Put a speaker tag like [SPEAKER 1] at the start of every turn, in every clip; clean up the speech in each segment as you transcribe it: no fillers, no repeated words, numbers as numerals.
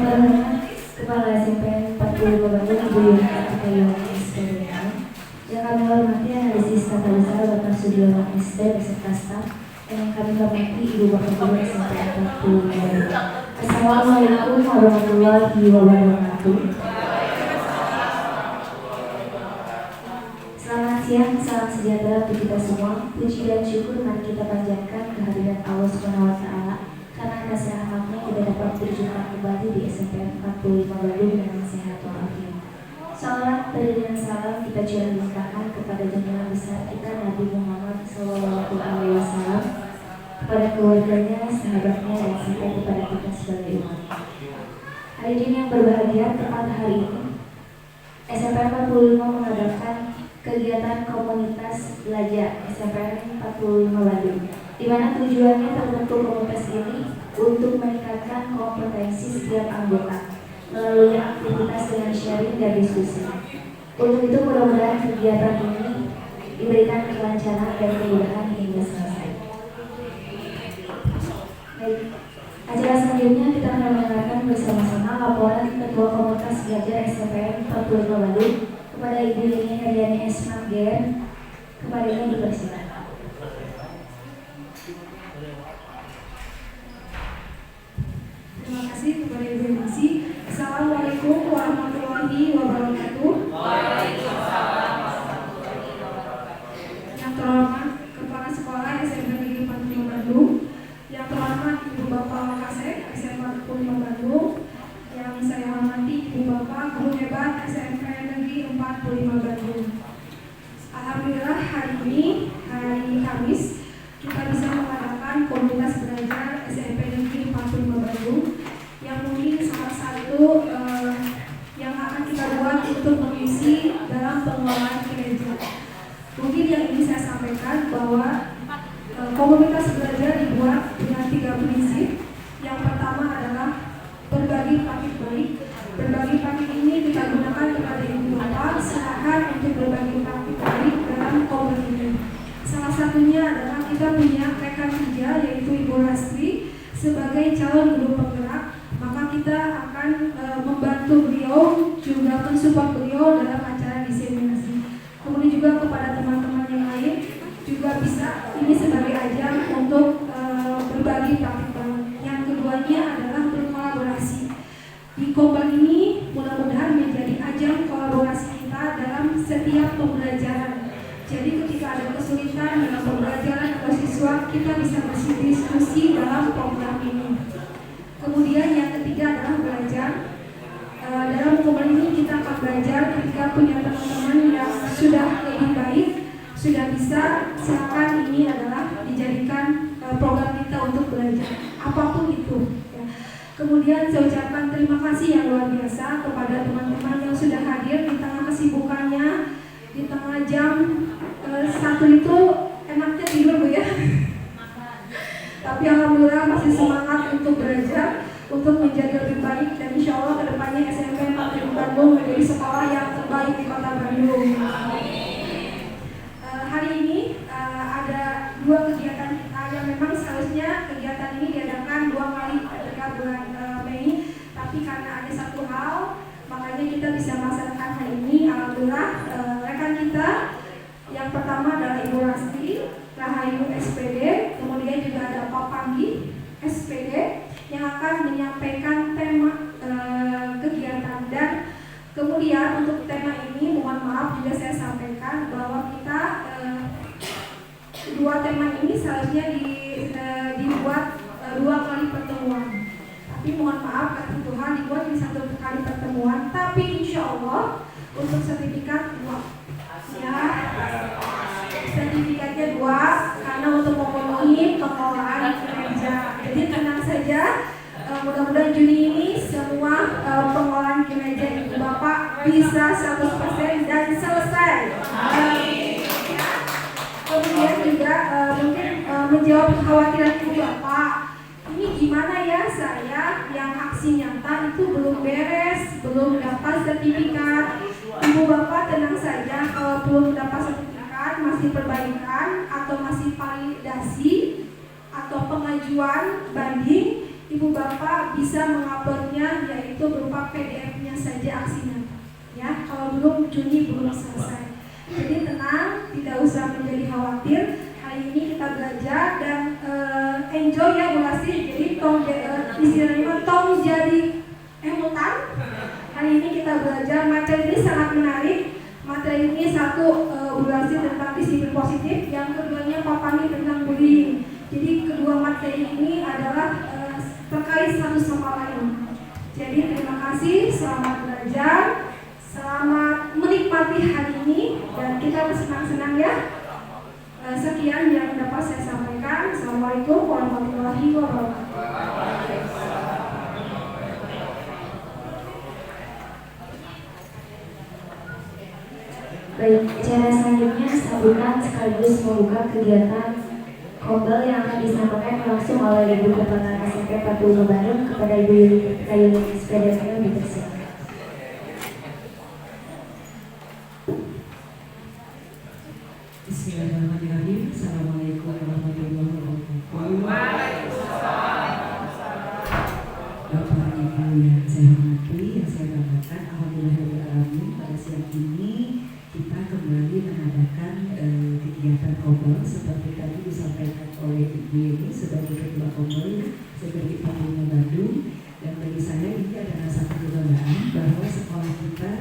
[SPEAKER 1] terhormat Kepala SMPN 45 Bandung, Ibu Yunita Atayani SPDM. Yang kami hormati analisis tata usaha Bapak Sudiono SD beserta staf. Dan yang kami hormati Ibu Bapak Guru SMPN 45 Bandung. Assalamualaikum warahmatullahi wabarakatuh. Selamat siang, salam sejahtera untuk kita semua. Puji dan syukur mari kita panjatkan kehadiran Allah Subhanahu wa Ta'ala. Karena kasih rahmatnya kita dapat berjumpa kembali di SMPN 45 Bandung dengan sehat walafiat. Salam dan salam kita curahkan kepada junjungan besar kita Nabi Muhammad SAW, kepada keluarganya, sahabatnya, dan sampai kepada kita sebagai umat. Hari ini yang berbahagia, tepat hari ini SMPN 45 mengadakan kegiatan komunitas belajar SMPN 45 Bandung, di mana tujuannya terbentuk komunitas ini untuk meningkatkan kompetensi setiap anggota melalui aktivitas dengan sharing dan diskusi. Untuk itu mudah-mudahan kegiatan ini diberikan kelancaran dan kemudahan hingga selesai. Baik, acara selanjutnya kita akan mendengarkan bersama-sama laporan Ketua Komunitas Belajar SMPN 45 Bandung kepada Ibu Yeni Heriani S. Manggen. Kepadanya dipersilakan.
[SPEAKER 2] Terima kasih kepada Ibu Yeni. Assalamualaikum warahmatullahi wabarakatuh.
[SPEAKER 3] Waalaikumsalam warahmatullahi wabarakatuh.
[SPEAKER 2] Yang terhormat Kepala Sekolah SMP Negeri 45 Bandung, yang terhormat Ibu Bapak Wakasek SMP 45 Bandung, yang saya hormati Ibu Bapak Guru Hebat SMP Negeri 45 Bandung. Alhamdulillah hari ini, hari Kamis, kita bisa mengadakan komunitas belajar SMP Negeri 45 Bandung, yang mungkin salah satu yang akan kita buat untuk mengisi dalam pengelolaan gereja. Mungkin yang ingin saya sampaikan bahwa komunitas belajar dibuat dengan 3 prinsip. Yang pertama adalah berbagi praktik baik. Berbagi praktik ini kita gunakan kepada ibu bapak, silakan untuk berbagi praktik baik dalam komunitas. Salah satunya adalah kita punya rekan kerja yaitu Ibu Rastri sebagai calon guru penggerak, maka kita akan membantu beliau juga mensupport beliau dalam acara diseminasi. Kemudian juga kepada teman-teman yang lain juga bisa ini sebagai ajang untuk berbagi praktik banget. Yang keduanya adalah berkolaborasi. Di Kombal ini mudah-mudahan menjadi ajang kolaborasi kita dalam setiap pembelajaran. Jadi ketika ada kesulitan dalam pembelajaran atau siswa, kita bisa berdiskusi dalam program ini. Kemudian yang ketiga adalah belajar. Dalam Kombal ini kita akan belajar ketika punya teman-teman yang sudah lebih baik, sudah bisa, silakan ini adalah dijadikan program kita untuk belajar apapun itu. Ya. Kemudian saya ucapkan terima kasih yang luar biasa kepada teman-teman yang sudah hadir di tengah kesibukannya, di tengah jam 1 itu enaknya tidur Bu ya. Tapi alhamdulillah masih semangat untuk belajar, untuk menjadi lebih baik, dan insya Allah kedepannya SMP 45 Bandung menjadi sekolah yang terbaik di kota Bandung. Hari ini ada 2 kegiatan kita yang memang seharusnya kegiatan ini diadakan 2 kali ketika bulan Mei, tapi karena ada satu hal makanya kita bisa melaksanakan hari ini. Alhamdulillah rekan kita yang pertama adalah Ibu Rasti Rahayu SPD, kemudian juga ada Pak Panggi SPD yang akan menyampaikan tema kegiatan. Dan kemudian untuk tema ini mohon maaf juga saya sampaikan bahwa kita 2 tema ini seharusnya dibuat 2 kali pertemuan, tapi mohon maaf kata Tuhan dibuat di 1 kali pertemuan, tapi insya Allah untuk sertifikat 2 ya, sertifikatnya 2 karena untuk memenuhi pengelolaan gereja. Jadi tenang saja, mudah-mudahan Juni ini semua pengelolaan gereja Ibu Bapak bisa 100% dan selesai. Kemudian juga mungkin menjawab kekhawatiran Ibu Bapak, ini gimana ya saya yang aksi nyata itu belum beres, belum dapat sertifikat. Ibu Bapak tenang saja, kalau belum dapat sertifikat masih perbaikan atau masih validasi atau pengajuan banding, Ibu Bapak bisa menguploadnya yaitu saja aksinya. Ya, kalau belum Juni belum selesai. Jadi tenang, tidak usah menjadi khawatir. Hari ini kita belajar dan enjoy ya Bu Lasti. Jadi istilahnya tong jadi emutan. Hari ini kita belajar materi ini sangat menarik. Materi ini satu Bu Lasti tentang disiplin positif, yang keduanya Papani tentang bullying. Jadi kedua materi ini adalah terkait satu sama lain. Jadi terima kasih, selamat belajar. Selamat menikmati hari ini dan kita bersenang-senang ya. Sekian yang dapat saya sampaikan. Assalamualaikum warahmatullahi wabarakatuh.
[SPEAKER 1] Baik, acara selanjutnya sambutan sekaligus membuka kegiatan Kombel yang akan disampaikan langsung oleh Ibu Kepala SMP 45 Bandung kepada Ibu Yuli Sepeda dipersilakan.
[SPEAKER 4] Bismillahirrahmanirrahim. Assalamualaikum warahmatullahi wabarakatuh. Bapak Ibu yang saya hormati, yang saya banggakan, alhamdulillahirrahmanirrahim, pada siang ini kita kembali mengadakan kegiatan Kombel seperti tadi disampaikan oleh Ibu ini sebagai Ketua Kombel sebagai 45 Bandung. Dan bagi saya ini adalah satu kebanggaan bahwa sekolah kita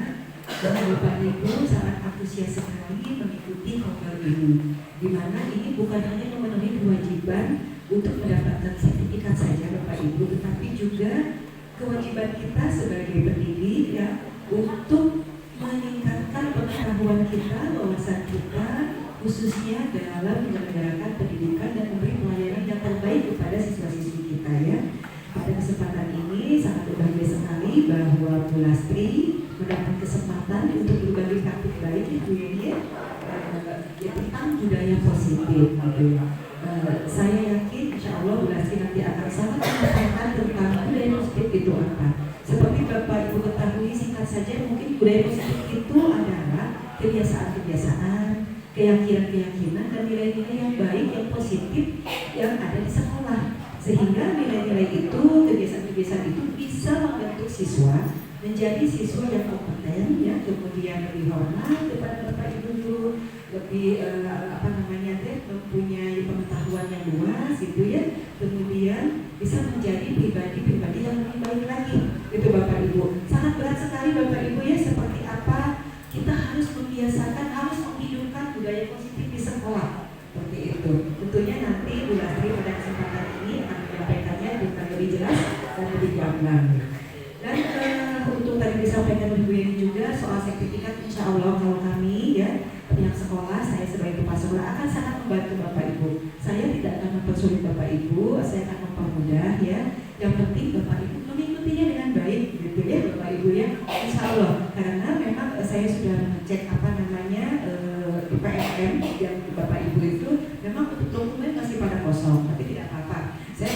[SPEAKER 4] dan Bapak Ibu sangat antusias sekali mengikuti Kombel ini, di mana ini bukan hanya memenuhi kewajiban untuk mendapatkan sertifikat saja Bapak Ibu, tetapi juga kewajiban kita sebagai pendidik ya untuk meningkatkan pengetahuan kita, wawasan kita, khususnya dalam menyelenggarakan pendidikan dan memberi pelayanan yang terbaik kepada siswa-siswi kita ya. Pada kesempatan ini sangat berbahagia sekali bahwa Bu Lastri mendapat kesempatan untuk berbagi praktik baik itu ya, tentang budaya positif gitu. Saya yakin insya Allah Bu Lastri nanti akan sangat menyampaikan tentang budaya positif itu apa. Seperti Bapak Ibu ketahui singkat saja, mungkin budaya positif itu adalah kebiasaan-kebiasaan, keyakinan-keyakinan dan nilai-nilai yang baik, yang positif yang ada di sekolah. Sehingga nilai-nilai itu, kebiasaan-kebiasaan itu bisa membentuk siswa menjadi siswa yang kompeten, ya, kemudian lebih hormat kepada Bapak Ibu guru, lebih mempunyai pengetahuan yang luas, gitu ya. Kemudian bisa menjadi pribadi-pribadi yang lebih baik lagi, itu Bapak Ibu. Sangat berat sekali Bapak Ibu ya, seperti apa kita harus membiasakan, harus menghidupkan budaya positif di sekolah, seperti itu. Tentunya nanti Bu Lastri pada kesempatan ini akan menyampaikannya dengan lebih jelas dan lebih gamblang. Dan untuk tadi disampaikan Ibu ini juga soal sertifikat, insya Allah kalau kami ya pihak sekolah, saya sebagai kepala sekolah akan sangat membantu Bapak Ibu. Saya tidak akan mempersulit Bapak Ibu, saya akan mempermudah ya. Yang penting Bapak Ibu mengikutinya dengan baik, gitu ya Bapak Ibu ya, insya Allah. Karena memang saya sudah mengecek PMM yang Bapak Ibu itu memang untuk dokumen masih pada kosong, tapi tidak apa-apa. Saya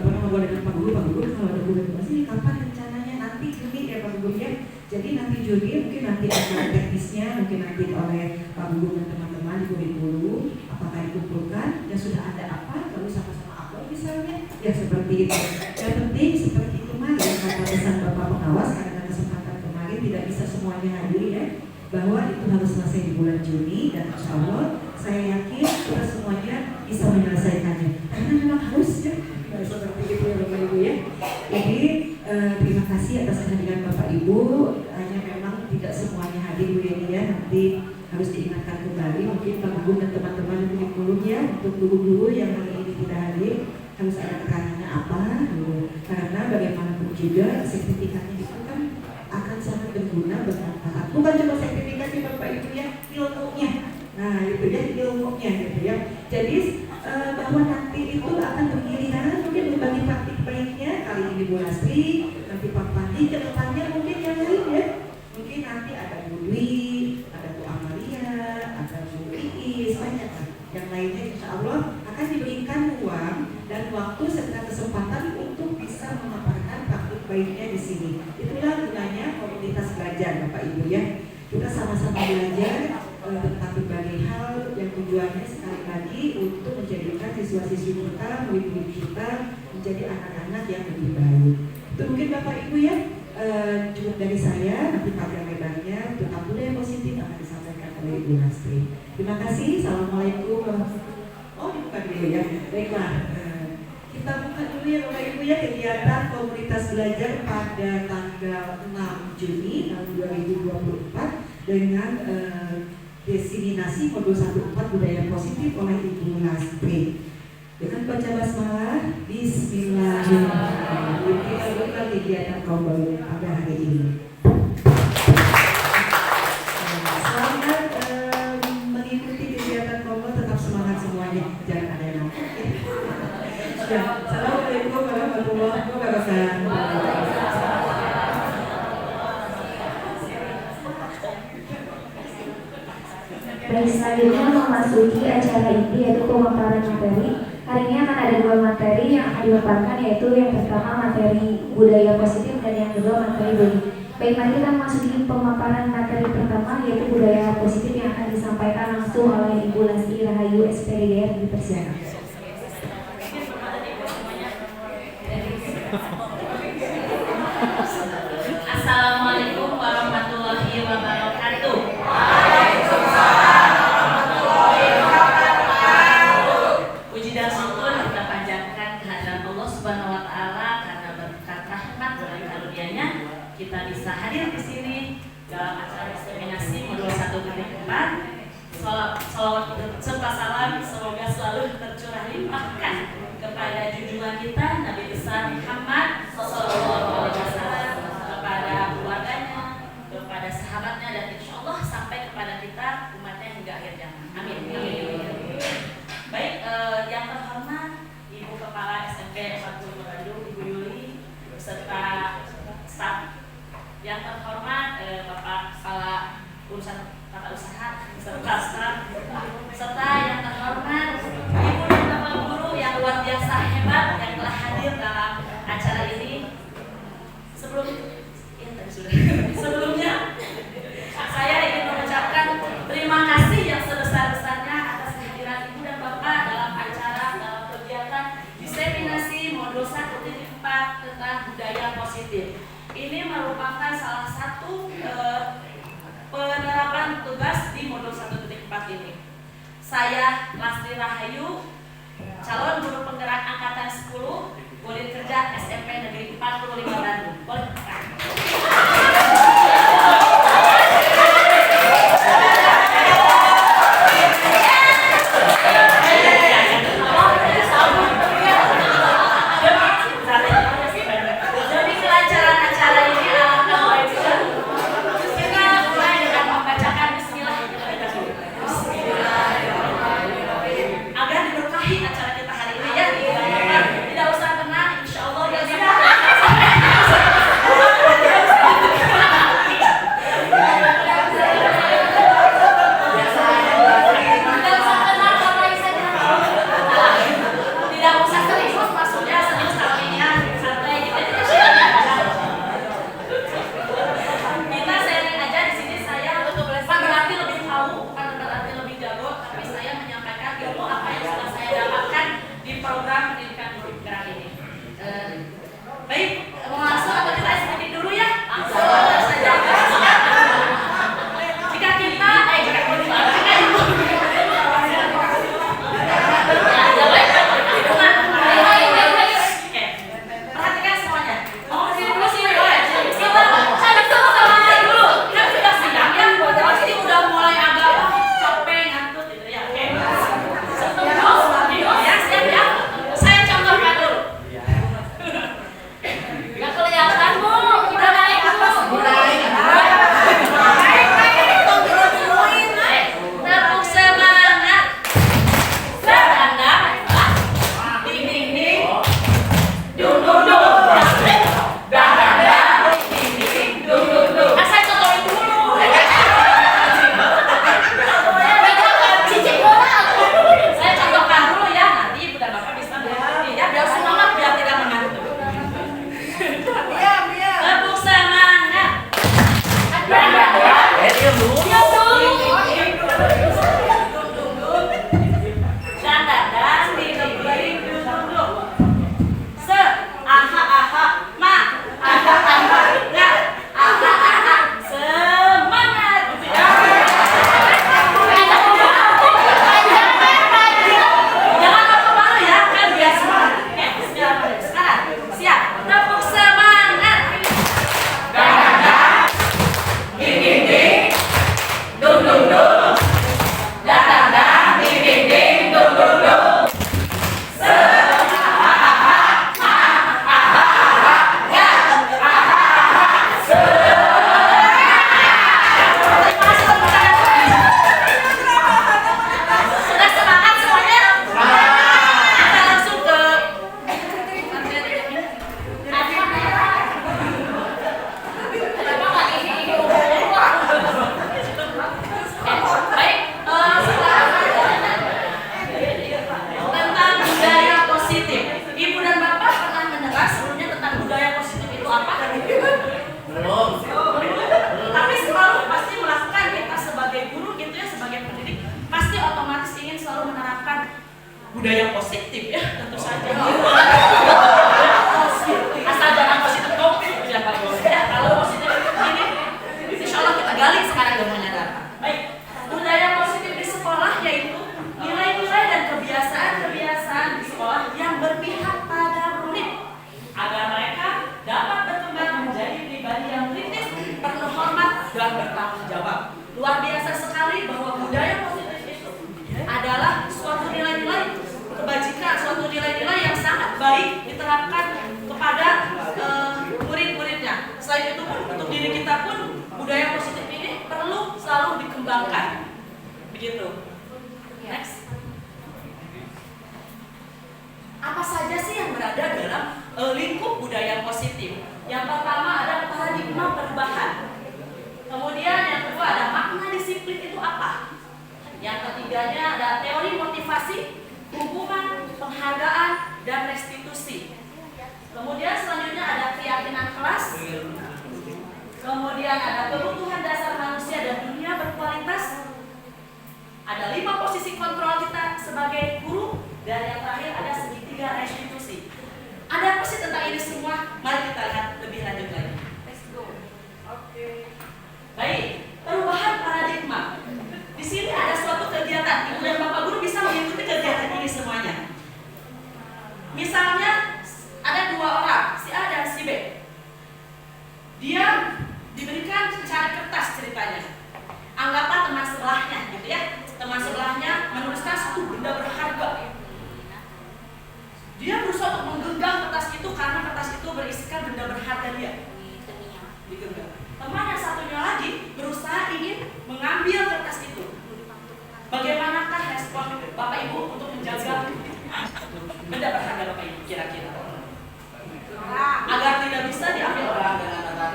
[SPEAKER 4] pernah ngobrol dengan Pak Guru kalau ada dokumen masih kapan rencananya, nanti Juni ya Pak Guru ya. Jadi nanti Juni mungkin nanti akan teknisnya, mungkin nanti oleh Pak Guru dan teman-teman dulu apakah dikumpulkan dan sudah ada apa, lalu sama-sama upload misalnya, ya seperti itu. Yang penting seperti kemarin kata pesan Bapak Pengawas, karena kesempatan kemarin tidak bisa semuanya hadir ya, bahwa itu harus selesai di bulan Juni, dan insya Allah saya yakin kita semuanya bisa menyelesaikannya karena memang harus ya, seperti itu ya Bapak Ibu ya. Jadi terima kasih atas kehadiran Bapak Ibu, hanya memang tidak semuanya hadir Bu Yeni ya, nanti harus diingatkan kembali mungkin Pak Guru dan teman-teman kurikulum ya, untuk guru-guru yang hari ini tidak hadir harus ada tekanannya apa gitu. Karena bagaimanapun juga sertifikatnya itu kan akan sangat berguna, bermanfaat. Bukan cuma sertifikatnya Bapak Ibu ya, ilmunya. Nah itu ya, ilmunya gitu ya. Jadi bahwa nanti itu akan bergiliran mungkin berbagi praktik baiknya. Kali ini Bu Lastri, nanti Pak Pandi, ke depannya mungkin yang lain ya. Mungkin nanti ada Bu Dwi, ada Bu Amalia, ada Bu Iis, banyak kan. Yang lainnya insya Allah akan diberikan ruang dan waktu serta kesempatan untuk bisa memaparkan praktik baiknya di sini. Itulah gunanya komunitas belajar Bapak Ibu ya. Kita sama-sama belajar tentang berbagai hal yang tujuannya sekali lagi untuk menjadikan siswa-siswi kita, murid-murid kita menjadi anak-anak yang lebih baik. Itu mungkin Bapak Ibu ya. cukup dari saya, nanti panjang lebarnya tentang budaya positif akan disampaikan oleh Ibu Lastri. Terima kasih. Assalamualaikum warahmatullahi wabarakatuh. Oh, dibuka dulu ya. Baiklah, kita buka dulu ya Bapak Ibu ya kegiatan komunitas belajar pada tanggal 6 Juni tahun 2024 dengan diseminasi modul 1.4 budaya positif oleh Ibu Lastri. Dengan baca basmalah, Bismillahirrahmanirrahim. Kita buka kegiatan komunitas pada hari ini. Selamat mengikuti kegiatan komunitas, tetap semangat semuanya, jangan ada yang nangis. Assalamualaikum warahmatullahi wabarakatuh.
[SPEAKER 1] Baik, selanjutnya memasuki acara inti yaitu pemaparan materi. Hari ini akan ada dua materi yang akan dipaparkan, yaitu yang pertama materi budaya positif dan yang kedua materi bullying. Baik, mari kita memasuki pemaparan materi pertama yaitu budaya positif yang akan disampaikan langsung oleh Ibu Lasti Rahayu SPDDR di Persiapan.
[SPEAKER 3] Assalamualaikum warahmatullahi wabarakatuh. Puji dan syukur kita panjatkan kehadiran Allah Subhanahu wa taala karena berkat rahmat dan karunia-Nya kita bisa hadir di sini dalam acara diseminasi modul 1.4. Salawat serta salam semoga selalu tercurah limpahkan kepada junjungan kita Nabi besar Muhammad sallallahu alaihi wasallam, kepada keluarganya, kepada sahabatnya, dan insya Allah sampai kepada kita umatnya hingga akhir zaman. Amin. Baik, yang terhormat Ibu Kepala SMP 45 Bandung, Ibu Yuli, beserta staf. Yang terhormat Bapak Kepala Urusan Tata Usaha beserta staf, serta yang terhormat Ibu dan Bapak Guru yang luar biasa hebat yang telah hadir dalam acara ini. Sebelumnya saya ingin mengucapkan terima kasih yang sebesar-besarnya atas kehadiran Ibu dan Bapak dalam kegiatan diseminasi modul 1.4 tentang budaya positif. Ini merupakan salah satu penerapan tugas di modul 1.4 ini. Saya Lastri Rahayu, calon guru penggerak angkatan 10, unit kerja SMP Negeri 45 Bandung. Boleh? Jadi kelancaran acara ini alangkah baiknya kita mulai dengan membacakan Bismillah. Agar diberkahi acara kita hari ini ya. Tidak usah tenang, insya Allah ya. budaya positif ya, tentu saja. Asal jangan positif COVID ya Pak Bos. Ya, kalau positif ini, insya Allah kita gali sekarang ilmunya. Baik, budaya positif di sekolah yaitu nilai-nilai dan kebiasaan-kebiasaan di sekolah yang berpihak pada murid agar mereka dapat berkembang menjadi pribadi yang kritis, penuh hormat dan bertanggung jawab. Luar biasa sekali bahwa budaya positif itu adalah suatu nilai-nilai kebajikan, suatu nilai-nilai yang sangat baik diterapkan kepada murid-muridnya. Selain itu pun untuk diri kita pun budaya positif ini perlu selalu dikembangkan. Begitu. Next. Apa saja sih yang berada dalam lingkup budaya positif? Yang pertama ada paradigma perubahan. Kemudian yang kedua ada makna disiplin itu apa? Yang ketiganya ada teori motivasi, hukuman, penghargaan, dan restitusi. Kemudian selanjutnya ada keyakinan kelas. Kemudian ada kebutuhan dasar manusia dan dunia berkualitas. Ada 5 posisi kontrol kita sebagai guru. Dan yang terakhir ada segitiga restitusi. Ada apa sih tentang ini semua? Mari kita lihat lebih lanjut lagi. Let's go. Oke. Baik, perubahan paradigma. Di sini ada suatu kegiatan. Ibu dan Bapak guru bisa mengikuti kegiatan ini semuanya. Misalnya ada 2 orang, si A dan si B. Dia diberikan cari kertas ceritanya. Anggaplah teman sebelahnya, gitu ya. Teman sebelahnya menuliskan satu benda berharga. Dia berusaha untuk menggenggam kertas itu karena kertas itu berisikan benda berharga dia. Digenggam. Teman yang satunya lagi berusaha ingin mengambil kertas itu. Bagaimanakah respon Bapak Ibu untuk menjaga benda berharga Bapak Ibu kira-kira? Agar tidak bisa diambil orang.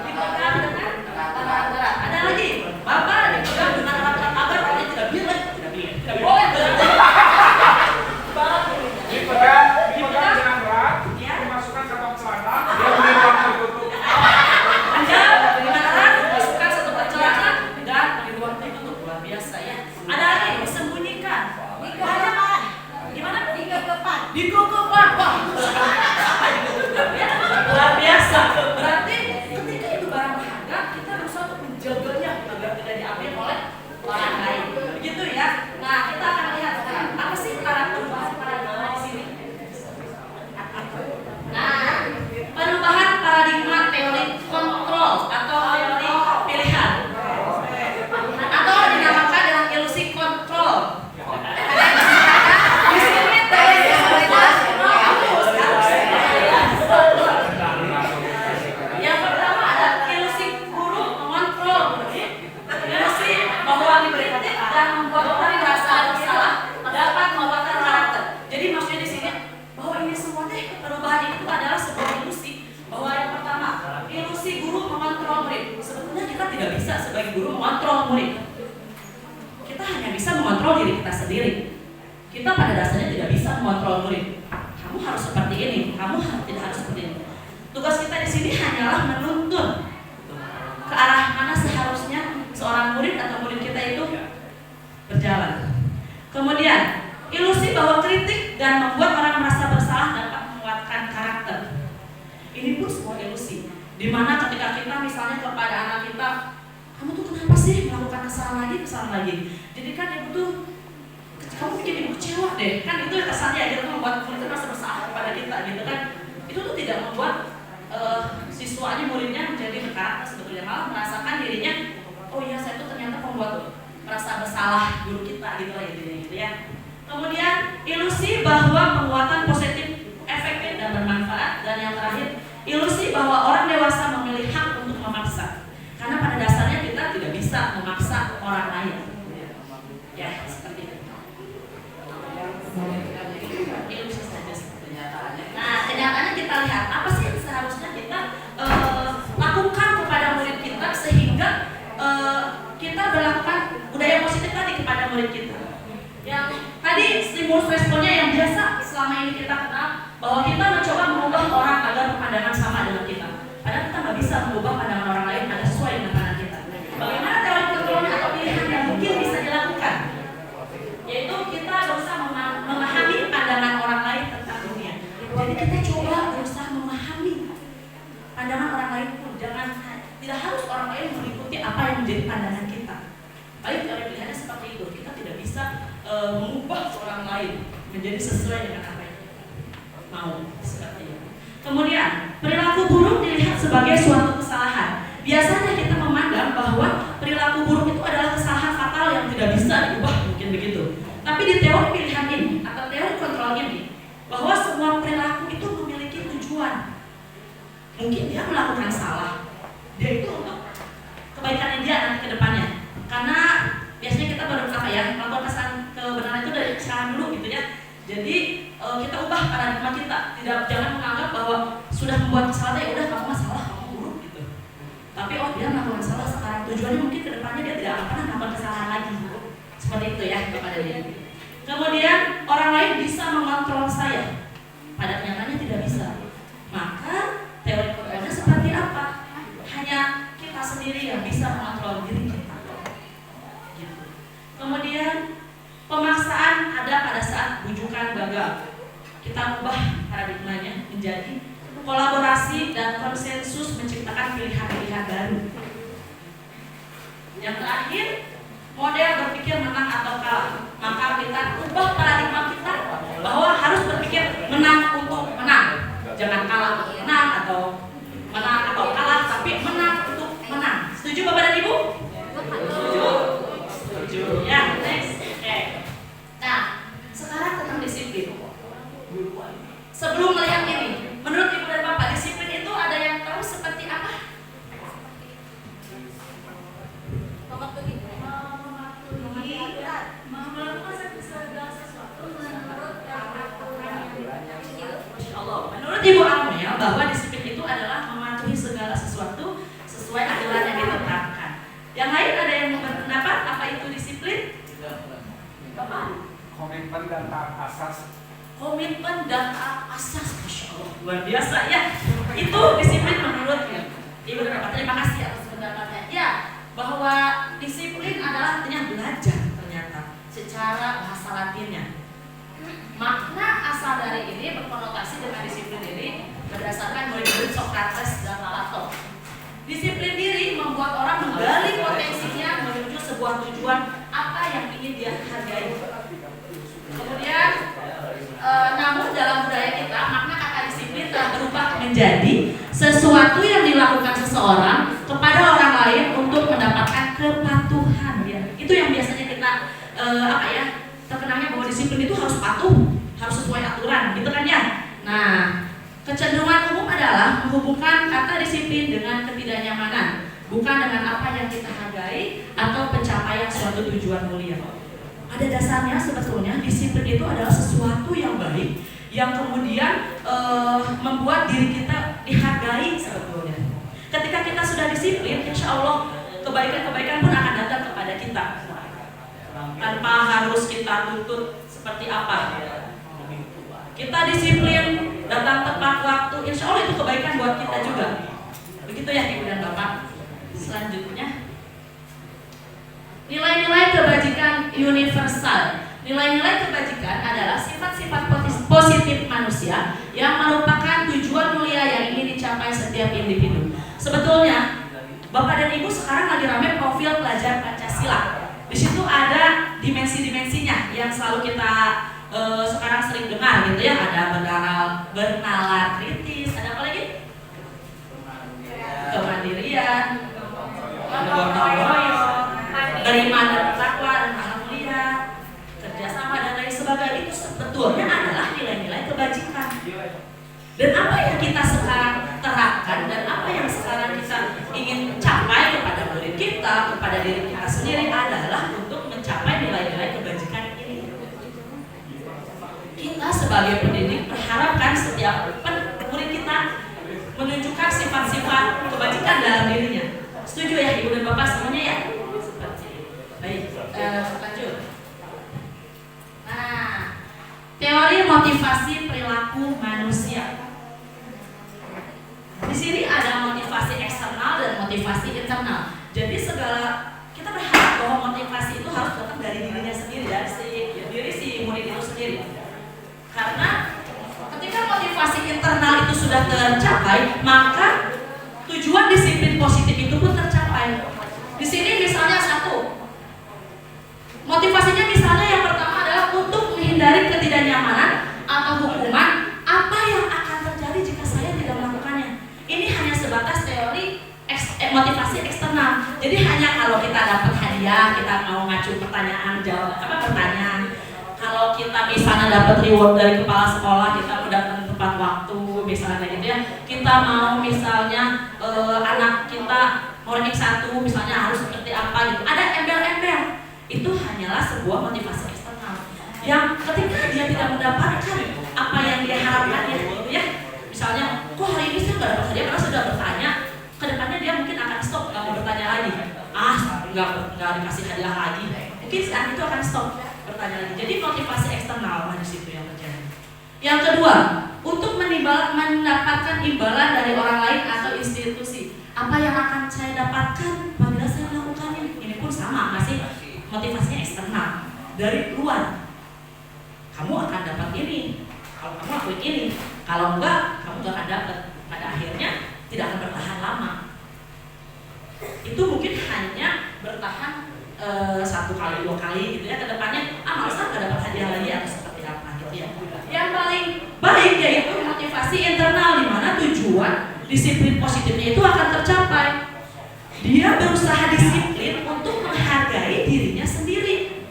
[SPEAKER 3] Dipegang dengan erat-erat. Ada lagi, Bapak dipegang dengan erat-erat agar dia tidak boleh
[SPEAKER 5] dipegang dengan berat, dimasukkan ke dalam celana, dia boleh tertutup.
[SPEAKER 3] Anda dengan erat masukkan satu celana dan di ruang tertutup. Luar biasa ya. Ada lagi disembunyikan. Gimana? Dikepan. Luar biasa. Berarti ketika itu barang berharga, kita berusaha untuk menjaganya agar tidak diambil oleh orang lain. Begitu ya. Nah, kita akan lihat sekarang apa sih perubahan paradigma di sini. Nah, perubahan paradigma teori kontrol atau teori pilihan atau dinamakan dengan ilusi kontrol. Di sini teori yang pertama ada ilusi guru mengontrol murid. Ilusi bahwa dikritik dan membuat orang merasa bersalah dapat membuatkan karakter. Jadi maksudnya di sini bahwa ini semua perubahan itu adalah sebuah ilusi. Bahwa yang pertama ilusi guru mengontrol murid. Sebetulnya kita tidak bisa sebagai guru mengontrol murid. Kita hanya bisa mengontrol diri kita sendiri. Kita pada dasarnya tidak bisa mengontrol murid. Kamu harus seperti ini, kamu tidak harus seperti ini. Tugas kita di sini hanyalah menuntun ke arah mana seharusnya seorang murid atau murid kita itu berjalan. Kemudian, ilusi bahwa kritik dan membuat orang merasa bersalah dapat menguatkan karakter. Ini pun sebuah ilusi. Dimana ketika kita misalnya kepada anak kita, kamu tuh kenapa sih melakukan kesalahan lagi? Jadi kan ibu tuh, kamu bikin ibu kecewa deh. Kan itu kesannya aja membuat murid merasa bersalah kepada kita, gitu kan? Itu tuh tidak membuat siswanya, muridnya menjadi berkarakter sebetulnya, malah merasakan dirinya, oh iya saya tuh ternyata membuat merasa bersalah guru kita gitu lah gitu ya. Kemudian ilusi bahwa penguatan positif efektif dan bermanfaat. Dan yang terakhir ilusi bahwa orang dewasa memilih hak untuk memaksa, karena pada dasarnya kita tidak bisa memaksa orang lain ya, seperti itu. Ilusi saja sebetulnya. Nah, kenyataannya kita lihat apa sih yang seharusnya kita lakukan kepada murid kita sehingga kita berlakukan budaya positif tadi kepada murid kita. Yang tadi stimulus responnya yang biasa selama ini kita kenal, bahwa kita mencoba mengubah orang agar pandangan sama dengan kita. Padahal kita nggak bisa mengubah pandangan orang lain agar sesuai dengan pandangan kita. Bagaimana teori kontrolnya atau pilihan yang mungkin bisa dilakukan? Yaitu kita berusaha memahami pandangan Tidak harus orang lain mengikuti apa yang menjadi pandangan kita. Baik teori pilihannya seperti itu. Kita tidak bisa mengubah orang lain menjadi sesuai dengan apa yang kita mau, seperti itu. Kemudian, perilaku buruk dilihat sebagai suatu kesalahan. Biasanya kita memandang bahwa perilaku buruk itu adalah kesalahan fatal yang tidak bisa diubah, mungkin begitu. Tapi di teori pilihan ini atau teori kontrol ini, bahwa semua perilaku itu memiliki tujuan. Mungkin dia melakukan salah, dia itu untuk kebaikannya dia nanti ke depannya. Karena biasanya kita baru melakukan kebenaran itu dari kesalahan dulu gitu ya. Jadi kita ubah paradigma kita, jangan menganggap bahwa sudah membuat kesalahan ya udah kamu masalah, kamu buruk gitu. Tapi dia melakukan salah sekarang, tujuannya mungkin ke depannya dia tidak akan pernah melakukan kesalahan lagi. Seperti itu ya kepada dia. Kemudian orang lain bisa mengontrol saya, pada kenyataannya tidak bisa. Maka teori kontrolnya seperti apa? Hanya kita sendiri yang bisa mengontrol diri kita. Gitu. Kemudian pemaksaan ada pada saat bujukan gagal. Kita ubah paradigmanya menjadi kolaborasi dan konsensus menciptakan pilihan-pilihan baru. Yang terakhir, model berpikir menang atau kalah. Maka kita ubah paradigma kita bahwa harus berpikir menang untuk menang. Jangan kalah untuk menang atau menang atau kalah, tapi menang untuk menang. Setuju Bapak dan Ibu? Setuju? Setuju. Ya, next. Oke. Nah, sekarang tentang disiplin. Sebelum melihat ini, menurut Ibu dan Bapak, disiplin itu ada yang tahu seperti apa? Menurut Ibu Amel, bahwa disiplin itu adalah mematuhi segala sesuatu sesuai aturan yang ditetapkan. Yang lain ada yang berpendapat apa itu disiplin? Bapak?
[SPEAKER 5] Komitmen dan taat asas.
[SPEAKER 3] Komitmen dan taat asas, Masya Allah, luar biasa ya. Itu disiplin menurut Ibu dan Bapak. Terima kasih atas pendapatnya. Ya, bahwa disiplin adalah artinya belajar ternyata secara bahasa Latinnya. Makna asal dari ini berkonotasi dengan disiplin ini berdasarkan murid-murid Socrates dan Plato. Disiplin diri membuat orang menggali potensinya menuju sebuah tujuan apa yang ingin dia hargai. Kemudian, namun dalam budaya kita, makna kata disiplin telah berubah menjadi sesuatu yang dilakukan seseorang kepada orang lain untuk mendapatkan kepatuhan. Ya. Itu yang biasanya kita terkenalnya bahwa disiplin itu harus patuh, harus sesuai aturan, gitu kan ya. Nah, kecenderungan umum adalah menghubungkan kata disiplin dengan ketidaknyamanan, bukan dengan apa yang kita hargai atau pencapaian suatu tujuan mulia. Pada dasarnya sebetulnya disiplin itu adalah sesuatu yang baik yang kemudian membuat diri kita dihargai sebetulnya. Ketika kita sudah disiplin, insya Allah kebaikan-kebaikan pun akan datang kepada kita tanpa harus kita tuntut seperti apa. Kita disiplin, datang tepat waktu, insya Allah itu kebaikan buat kita juga. Begitu ya Ibu dan Bapak. Selanjutnya, nilai-nilai kebajikan universal. Nilai-nilai kebajikan adalah sifat-sifat positif manusia yang merupakan tujuan mulia yang ingin dicapai setiap individu. Sebetulnya, Bapak dan Ibu sekarang lagi ramai profil pelajar Pancasila. Di situ ada dimensi-dimensinya yang selalu kita sekarang sering dengar gitu ya. Ada bernalar kritis, ada apa lagi? Kemandirian, gotong royong, beriman dan bertakwa dan akhlak mulia, kerjasama dan lain sebagainya. Itu sebetulnya adalah nilai-nilai kebajikan. Dan apa yang kita sekarang terapkan dan apa yang sekarang kita ingin capai kepada murid kita, kepada diri kita sendiri adalah untuk mencapai nilai-nilai kebajikan ini. Kita sebagai pendidik berharapkan setiap murid kita menunjukkan sifat-sifat kebajikan dalam dirinya. Setuju ya Ibu dan Bapak semuanya ya? Baik, lanjut. Nah, teori motivasi perilaku manusia. Di sini ada motivasi eksternal dan motivasi internal. Jadi kita berharap bahwa motivasi itu harus datang dari dirinya sendiri, dari si murid itu sendiri. Karena ketika motivasi internal itu sudah tercapai, maka tujuan disiplin disiplin positif itu pun tercapai. Di sini misalnya satu, motivasinya misalnya yang pertama adalah untuk menghindari ketidaknyamanan atau hukuman apa yang akan terjadi jika saya tidak melakukannya. Ini hanya sebatas teori motivasi eksternal. Jadi hanya kalau kita dapat hadiah, kita mau ngacu pertanyaan, jawab pertanyaan. Kalau kita misalnya dapat reward dari kepala sekolah, kita mau datang tepat waktu, misalnya gitu ya. Kita mau misalnya anak kita ranking 1 misalnya harus seperti apa gitu. Ada embel-embel. Itu hanyalah sebuah motivasi eksternal. Yang ketika dia tidak mendapatkan apa yang dia harapkan gitu ya. Misalnya, kok hari ini saya nggak dapat hadiah karena sudah bertanya. Kedepannya dia mungkin akan stop, nggak mau bertanya lagi. Nggak dikasih hadiah lagi. Mungkin saat itu akan stop bertanya lagi. Jadi motivasi eksternal di situ yang terjadi. Yang kedua, untuk mendapatkan imbalan dari orang lain atau institusi. Apa yang akan saya dapatkan apabila saya melakukannya? Ini pun sama, masih motivasinya eksternal dari luar. Kamu akan dapat ini. Kalau kamu lakuin ini, kalau enggak, kamu gak akan dapat. Pada akhirnya tidak akan bertahan lama. Itu mungkin hanya bertahan 1 kali 2 kali gitu ya. Kedepannya, masa nggak dapat hadiah lagi atau seperti apa gitu ya. Yang paling baik yaitu motivasi internal, di mana tujuan disiplin positifnya itu akan tercapai. Dia berusaha disiplin untuk menghargai dirinya sendiri,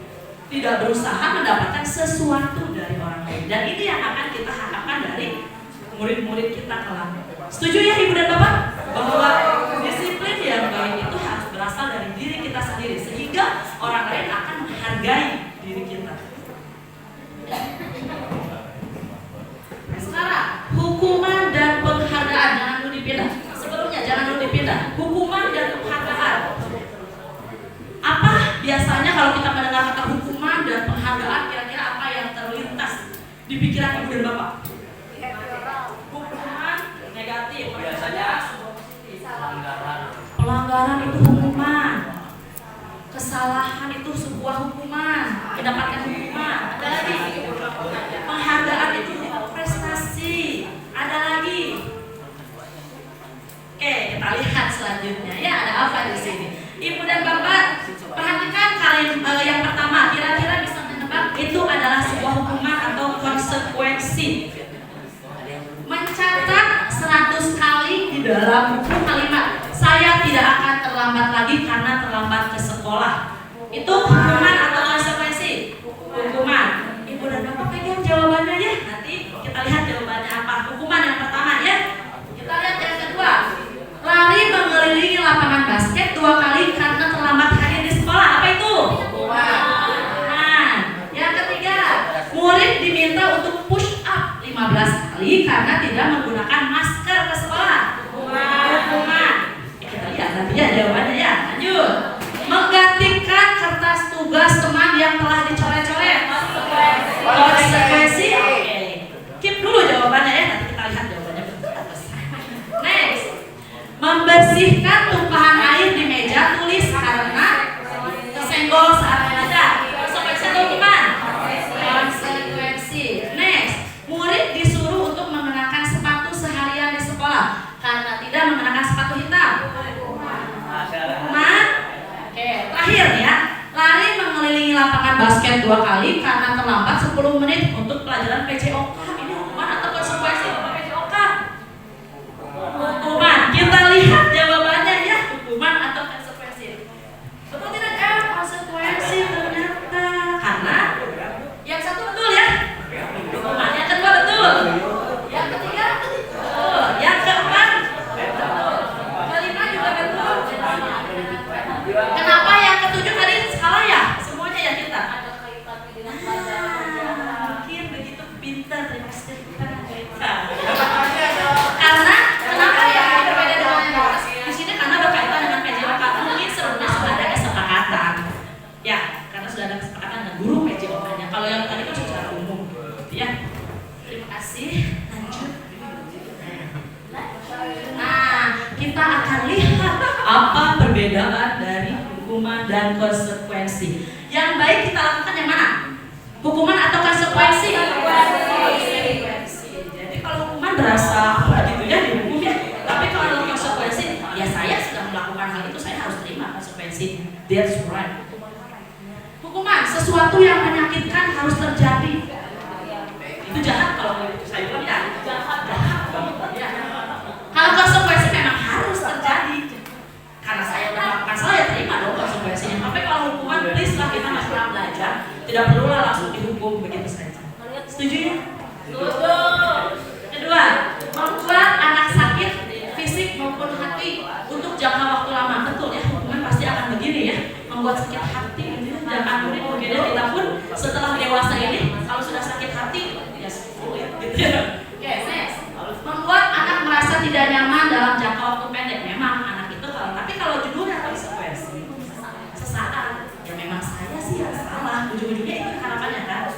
[SPEAKER 3] tidak berusaha mendapatkan sesuatu dari orang lain. Dan ini yang akan kita harapkan dari murid-murid kita kelak. Setuju ya Ibu dan Bapak? Bahwa disiplin yang baik itu harus berasal dari diri kita sendiri, sehingga orang lain akan menghargai diri kita. Sekarang, hukuman dan penghargaan. Jangan dulu dipindah. Sebelumnya jangan dulu dipindah. Hukuman dan penghargaan. Apa biasanya kalau kita mendengar kata hukuman dan penghargaan, kira-kira apa yang terlintas di pikiran Ibu dan Bapak? Hukuman negatif. Biasanya pelanggaran itu hukuman. Kesalahan itu sebuah hukuman. Mendapatkan hukuman. Ada lagi. Penghargaan itu prestasi. Ada lagi. Oke, kita lihat selanjutnya. Ya, ada apa di sini? Ibu dan Bapak, perhatikan kalian yang pertama, kira-kira bisa menebak itu adalah sebuah hukuman atau konsekuensi. Mencatat 100 kali di dalam buku kalimat, saya tidak akan terlambat lagi karena terlambat ke sekolah. Itu hukuman atau konsekuensi? Hukuman. Ibu dan Bapak pegang jawabannya ya. Nanti kita lihat jawabannya apa. Hukuman yang pertama ya. Kita lihat yang kedua. Lari mengelilingi lapangan basket 2 kali karena terlambat hadir di sekolah. Apa itu? Hukuman. Yang ketiga, murid diminta untuk push up 15 kali karena tidak menggunakan masker ke sekolah. Hukuman. Kita lihat nanti ya jawabannya ya. Lanjut. Menggantikan kertas tugas teman yang telah dicoret-coret. Konsekuensi. Oke. Keep dulu jawabannya ya. Nanti kita lihat jawabannya. Next. Membersihkan tumpahan air di meja tulis karena kesenggol saat belajar. Konsekuensi atau hukuman? Konsekuensi. Next. Murid disuruh untuk mengenakan sepatu seharian di sekolah karena tidak mengenakan sepatu hitam. Hukuman. Oke, terakhir ya. Lari mengelilingi lapangan basket 2 kali karena terlambat 10 menit untuk pelajaran PJOK. Ini hukuman atau konsekuensi untuk PJOK? Hukuman. Kita lihat jawabannya ya, hukuman atau konsekuensi. Betul tidak ya? Konsekuensi ternyata. Karena yang satu betul ya. Hukuman. Yang kedua betul. Yang ketiga betul. Yang keempat betul. Kelima juga betul. Kenapa yang ketujuh tadi salah ya? Semuanya ya kita. Mungkin begitu pintar. Terima kasih kita. Karena kenapa ya berbeda dengan yang atas? Di sini karena berkaitan dengan PJOK. Mungkin sebelumnya sudah ada kesepakatan. Ya, karena sudah ada kesepakatan dengan guru PJOK-nya. Kalau yang tadi kan secara umum, ya. Terima kasih. Lanjut. Nah, kita akan lihat apa perbedaan dari hukuman dan konsekuensi. Yang baik kita lakukan yang mana? Hukuman atau konsekuensi? Konsekuensi. Jadi kalau hukuman berasa gitu ya dihukum ya. Tapi kalau konsekuensi, ya saya sudah saya harus terima konsekuensinya. That's right. Hukuman sesuatu yang menyakitkan harus terjadi. Itu jahat kalau saya bilang ya, jahat banget ya. Kalau konsekuensi memang harus terjadi. Karena saya udah melakukan salah, ya terima dong konsekuensinya. Tapi kalau hukuman, please lah, kita masih belajar, tidak perlulah langsung dihukum begitu saja. Setuju ya? Setuju. Kedua, membuat anak sakit fisik maupun hati untuk jangka waktu lama. Betul ya, hukuman pasti akan begini ya, membuat sakit hati. Jangan murid kemudian kita pun setelah dewasa ini, kalau sudah sakit hati, ya sulit gitu ya. Oke, next. Membuat anak merasa tidak nyaman dalam jangka waktu pendek. Memang anak itu tapi kalau judulnya konsekuensi sesaat, ya memang saya sih yang salah. Ujung-ujungnya itu harapannya kan.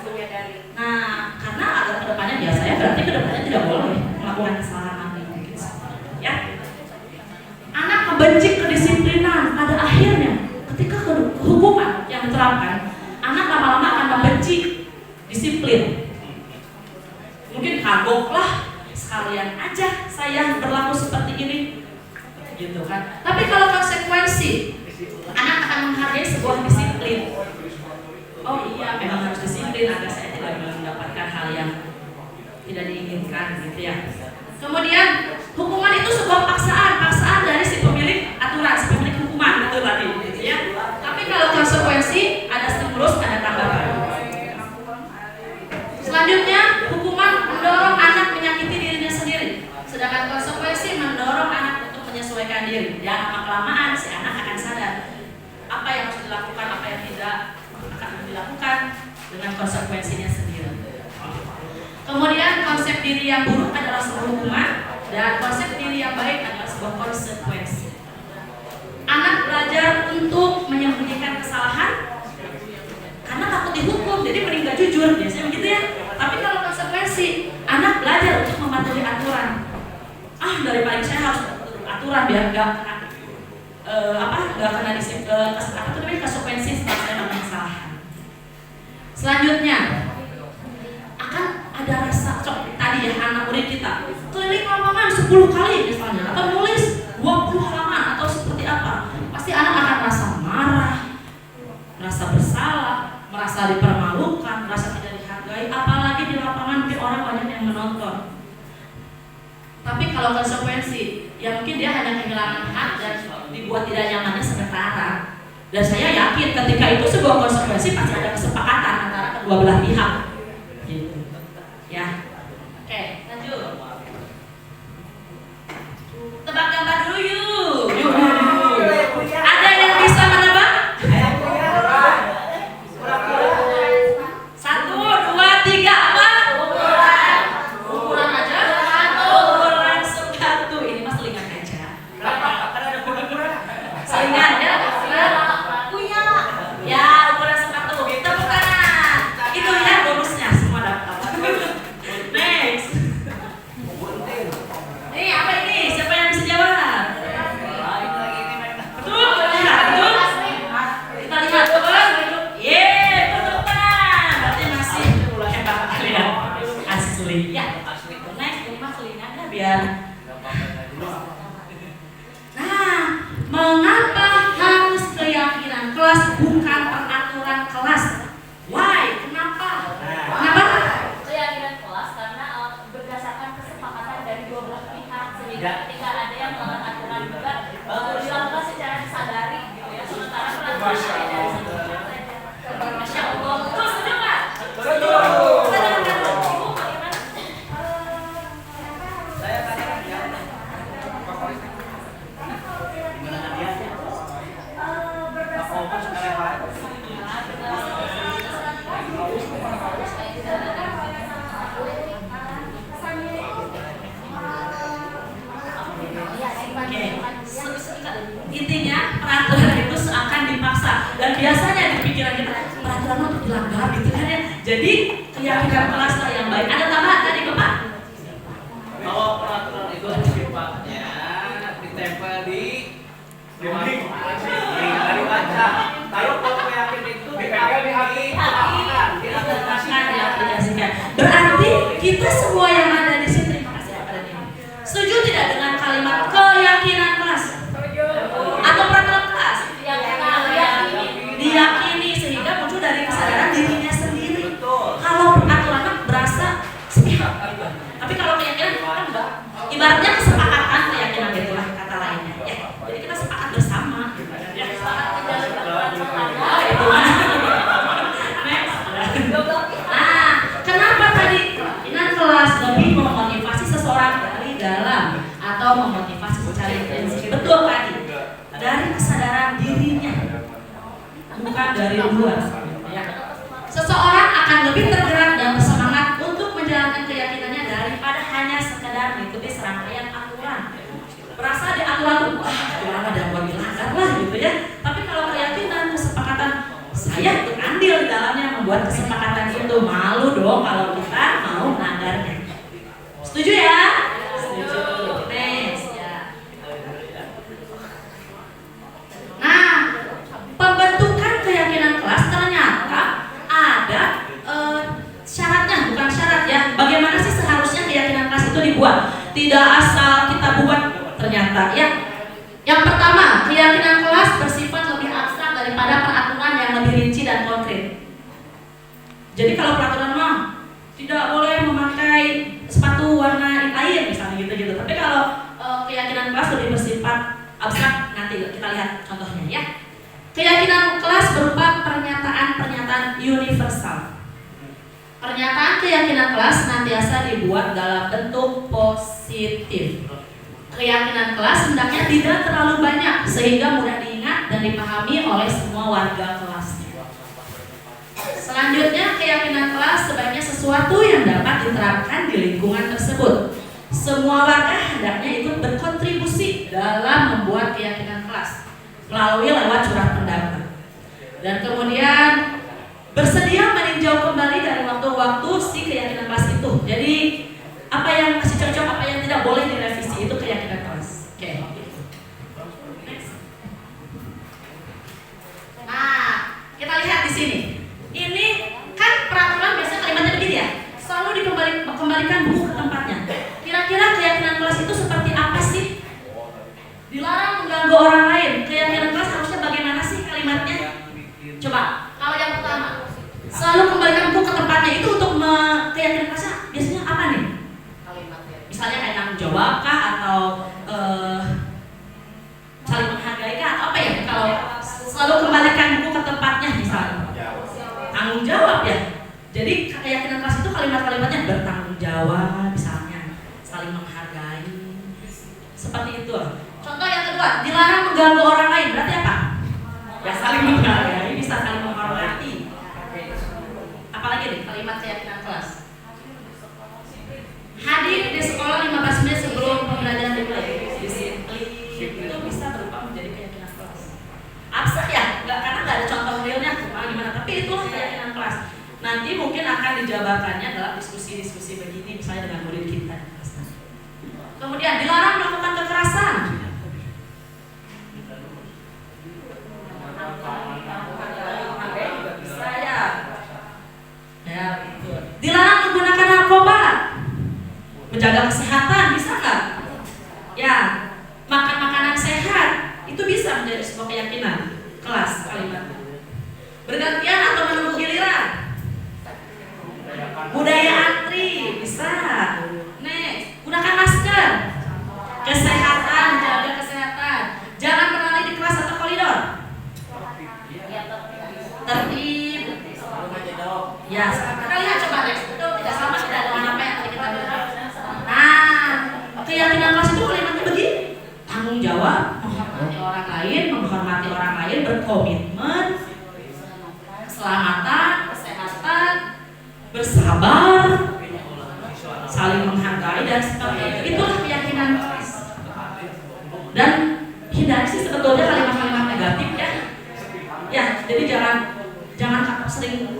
[SPEAKER 3] Nah, karena agar kedepannya ya saya berarti kedepannya tidak boleh melakukan kesalahan mungkin ya. Anak membenci kedisiplinan, pada akhirnya ketika hukuman yang diterapkan, anak lama-lama akan membenci disiplin. Mungkin kagoklah, sekalian aja saya berlaku seperti ini, gitu kan. Tapi kalau konsekuensi, anak akan menghargai sebuah disiplin. Oh iya, memang harus disiplin agar saya tidak mendapatkan hal yang tidak diinginkan, gitu ya. Kemudian hukuman itu sebuah paksaan dari si pemilik aturan, si pemilik hukuman itu tadi, gitu ya. Tapi kalau konsekuensi ada stimulus, ada tambahan. Selanjutnya, hukuman mendorong anak menyakiti dirinya sendiri, sedangkan konsekuensi mendorong anak untuk menyesuaikan diri. Ya, lama-kelamaan si anak akan sadar apa yang harus dilakukan, apa yang tidak akan dilakukan dengan konsekuensinya sendiri. Kemudian konsep diri yang buruk adalah sebuah hukuman dan konsep diri yang baik adalah sebuah konsekuensi. Anak belajar untuk menyembunyikan kesalahan karena takut dihukum, jadi mending gak jujur, biasanya begitu ya. Tapi kalau konsekuensi, anak belajar untuk mematuhi aturan. Daripada saya harus aturan biar gak kena konsekuensi setelah saya melakukan kesalahan. Selanjutnya akan ada rasa tadi ya, anak murid kita keliling lapangan 10 kali misalnya, atau nulis 20 halaman atau seperti apa, pasti anak akan merasa marah, merasa bersalah, merasa dipermalukan, merasa tidak dihargai, apalagi di lapangan mungkin orang banyak yang menonton. Tapi kalau konsekuensi, ya mungkin dia hanya kehilangan hak dan dibuat tidak nyamannya sementara. Dan saya yakin ketika itu sebuah konsekuensi pasti ada kesepakatan antara kedua belah pihak. Gitu. Ya. Oke, lanjut. Tebak gambar dulu yuk. Ada yang bisa menebak? 1, 2, 3 apa? Ukuran aja. Ukuran sepatu. Ini mas selingan aja. Selingan ya. Ya, ukuran sepatu. Tepuk tangan. Itu ya bonusnya, semua dapat. Next. Ini apa ini? Siapa yang bisa jawab? Betul, lihat, betul. Kita lihat terus. Tepuk tangan. Berarti masih hebat kalian. Asli. Ya. Next, ini mas selingannya biar. Nah, mengapa harus keyakinan kelas bukan peraturan kelas? Why? Kenapa? Kenapa?
[SPEAKER 6] Keyakinan kelas karena berdasarkan kesepakatan dari dua belah pihak, sehingga ketika ada yang melanggar aturan juga dilakukan secara disadari gitu ya. Sementara peraturan dari satu pihak saja. Masya Allah. Betul, setuju nggak?
[SPEAKER 5] Setuju.
[SPEAKER 6] Ibu bagaimana?
[SPEAKER 3] Intinya peraturan itu seakan dipaksa dan biasanya di pikiran kita peraturan untuk dilanggar gitu kan ya. Jadi keyakinan kelas lah yang baik. Ada tambahan tadi Bapak?
[SPEAKER 7] Kalau peraturan itu sifatnya ditempel di
[SPEAKER 5] dinding.
[SPEAKER 7] dari kaca. Kalau keyakinan itu
[SPEAKER 5] Dipegang di hati.
[SPEAKER 3] Berarti kita semua yang ada di sini, terima kasih Pak Dhani, setuju tidak dengan kalimat keyakinan kelas? Atau peraturan dari kesadaran dirinya, bukan dari luar. Ya. Seseorang akan lebih tergerak dan bersemangat untuk menjalankan keyakinannya daripada hanya sekedar mengikuti serangkaian aturan. Berasa di aturan tuh, wah aturan ada buat dilanggar lah gitu ya. Tapi kalau keyakinan, kesepakatan, saya ikut andil di dalamnya membuat kesepakatan itu, malu dong kalau kita mau melanggarnya. Setuju ya? Setuju. Next ya. Nah, pembentukan keyakinan kelas ternyata ada syaratnya, bukan syarat ya. Bagaimana sih seharusnya keyakinan kelas itu dibuat? Tidak asal kita buat ternyata ya. Yang pertama, keyakinan kelas bersifat lebih abstrak daripada peraturan yang lebih rinci dan konkret. Jadi kalau peraturan mah tidak boleh memakai sepatu warna lain misalnya gitu-gitu. Tapi kalau keyakinan kelas lebih bersifat abstrak, nanti kita lihat contohnya ya. Keyakinan kelas berupa pernyataan-pernyataan universal. Pernyataan keyakinan kelas senantiasa dibuat dalam bentuk positif. Keyakinan kelas hendaknya tidak terlalu banyak sehingga mudah diingat dan dipahami oleh semua warga kelasnya. Selanjutnya, keyakinan kelas sebaiknya sesuatu yang dapat diterapkan di lingkungan tersebut. Semua warga hendaknya ikut berkontribusi dalam membuat keyakinan kelas melalui lewat surat pendapat. Dan kemudian bersedia meninjau kembali dari waktu-waktu si keyakinan kelas itu. Jadi apa yang masih cocok, apa yang tidak boleh direvisi, itu keyakinan kelas. Oke. Next. Nah, kita lihat di sini. Ini kan peraturan biasanya kalimatnya begini ya. Selalu dikembalikan buku ke tempatnya. Kira-kira keyakinan kelas itu seperti apa sih? Dilarang mengganggu orang lain. Keyakinan kelas harusnya bagaimana sih kalimatnya? Coba, kalau yang pertama, selalu kembalikan buku ke tempatnya, itu untuk keyakinan kelasnya biasanya apa nih? Misalnya kayak tanggung jawab kah, atau saling menghargai kah, atau apa ya? Kalau selalu kembalikan buku ke tempatnya misalnya tanggung jawab ya. Jadi keyakinan kelas itu kalimat-kalimatnya bertanggung jawab misalnya, saling menghargai, seperti itu. Contoh yang kedua, dilarang mengganggu orang lain, berarti apa? Ya saling menghargai, bisa saling menghormati. Apalagi nih kalimat keyakinan kelas? Hadir di sekolah 15 menit sebelum pembelajaran dimulai. Disiplin itu bisa berubah menjadi keyakinan kelas. Abstrak ya, karena nggak ada contoh realnya gimana. Tapi itulah keyakinan kelas. Nanti mungkin akan dijabarkannya dalam diskusi-diskusi begini, misalnya dengan murid kita. Kemudian dilarang melakukan kekerasan. Bisa ya. Ya, betul. Dilarang menggunakan narkoba. Menjaga kesehatan, bisa nggak? Ya, makan makanan sehat, itu bisa menjadi sebuah keyakinan kelas kalimatnya. Bergantian atau menunggu giliran. Budaya antri, bisa. Next, gunakan masker. Kesehatan, jaga kesehatan. Jangan berlari di kelas atau koridor. Tertib. Ya, kita lihat coba next. Itu tidak sama tidak dengan apa yang tadi kita bilang. Nah, keyakinan kelas itu kalimatnya begini. Tanggung jawab, menghormati orang lain, berkomitmen, keselamatan, kesehatan, bersabar, saling menghargai dan sebagainya. Itulah keyakinan kelas. Dan hindari sih sebetulnya kalimat-kalimat negatif ya. Ya, jadi jangan sering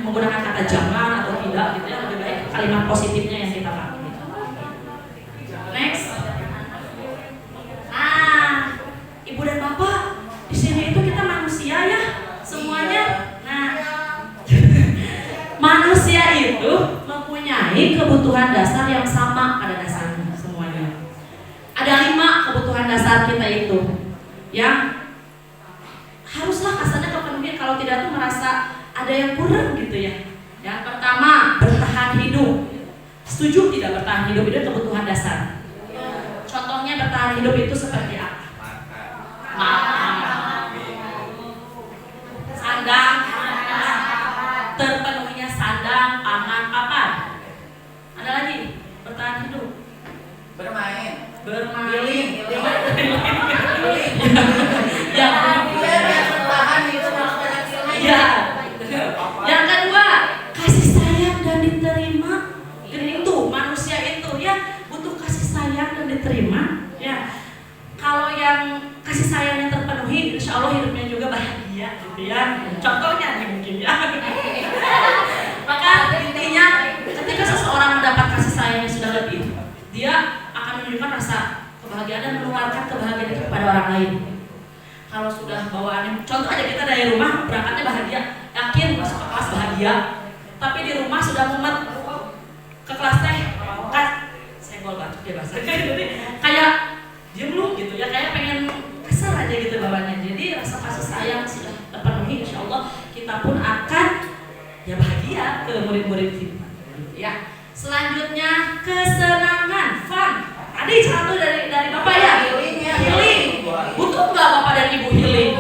[SPEAKER 3] menggunakan kata jangan atau tidak gitu ya. Lebih baik kalimat positifnya yang kita pakai. Next. Nah, Ibu dan Bapak, di sini itu kita manusia ya, semuanya. Nah, manusia itu mempunyai kebutuhan dasar yang sama pada dasarnya semuanya. Ada 5 kebutuhan dasar kita itu yang haruslah kasarnya kepenuhi, kalau tidak tuh merasa ada yang kurang gitu ya. Yang pertama, bertahan hidup. Setuju tidak bertahan hidup itu kebutuhan dasar? Contohnya bertahan hidup itu seperti apa? Makan, sandang, terpenuhinya sandang, pangan, papan. Ada lagi bertahan hidup.
[SPEAKER 7] Bermain.
[SPEAKER 3] Bermain. bahagia gitu ya. Contohnya nih mungkin ya. Maka intinya ketika seseorang mendapat kasih sayang yang sudah lebih, dia akan menunjukkan rasa kebahagiaan dan menularkan kebahagiaan itu kepada orang lain. Kalau sudah bawaannya, contoh aja kita dari rumah berangkatnya bahagia, yakin masuk ke kelas bahagia, tapi di rumah sudah mumet ke kelas teh, kan senggol banget dia bahasa jadi kayak diem lu gitu ya, kayak pengen kasar aja gitu bawaannya. Jadi rasa kasih sayang sudah terpenuhi, insya Allah kita pun akan ya bahagia ke murid-murid kita ya. Selanjutnya kesenangan, fun. Tadi satu dari Bapak ya, healing. Butuh nggak Bapak dan Ibu healing?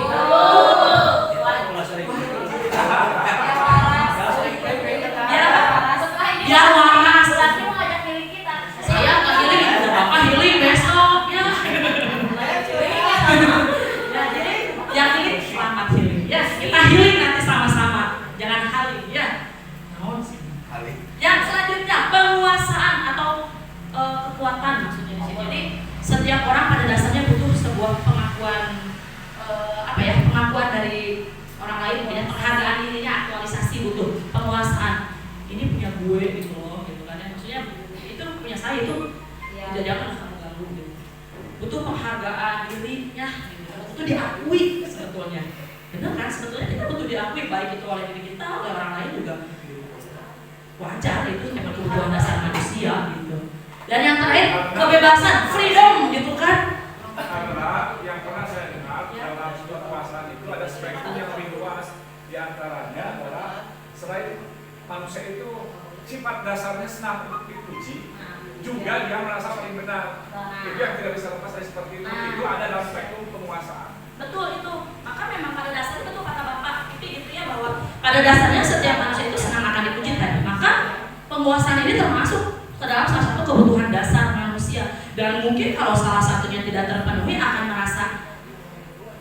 [SPEAKER 3] Biar waras.
[SPEAKER 6] Berarti mau ngajak healing kita.
[SPEAKER 3] Saya nggak healing, ada Bapak healing besok ya. Ya jadi yang ini selamat healing ya. Kita healing nanti sama-sama. Jangan haling ya. Naon sih? Yang selanjutnya penguasaan atau kekuatan maksudnya di sini. Jadi setiap orang pada dasarnya butuh sebuah pengakuan pengakuan dari orang lain, punya penghargaan dirinya, aktualisasi, butuh penguasaan. Ini punya gue gitu loh, gitu kan ya. Maksudnya itu punya saya, itu tidak jangan kamu ganggu gitu. Butuh penghargaan dirinya, gitu. Butuh diakui sebetulnya. Benar kan? Sebetulnya kita butuh diakui, baik itu oleh diri kita, oleh orang lain juga. Wajar, itu memang kebutuhan dasar manusia gitu. Dan yang terakhir kebebasan, freedom gitu kan.
[SPEAKER 5] Karena yang pernah saya dengar dalam sebuah kekuasaan itu ada spektrum yang lebih luas. Di antaranya adalah selain manusia itu sifat dasarnya senang untuk dipuji, juga dia merasa paling benar. Itu yang tidak bisa lepas dari seperti itu. Itu ada dalam spektrum penguasaan.
[SPEAKER 3] Betul itu. Maka memang pada dasarnya betul kata Bapak itu gitu ya, bahwa pada dasarnya setiap manusia itu senang akan dipuji tadi. Maka penguasaan ini termasuk ke dalam salah satu kebutuhan dasar manusia. Dan mungkin kalau salah satunya tidak terpenuhi akan merasa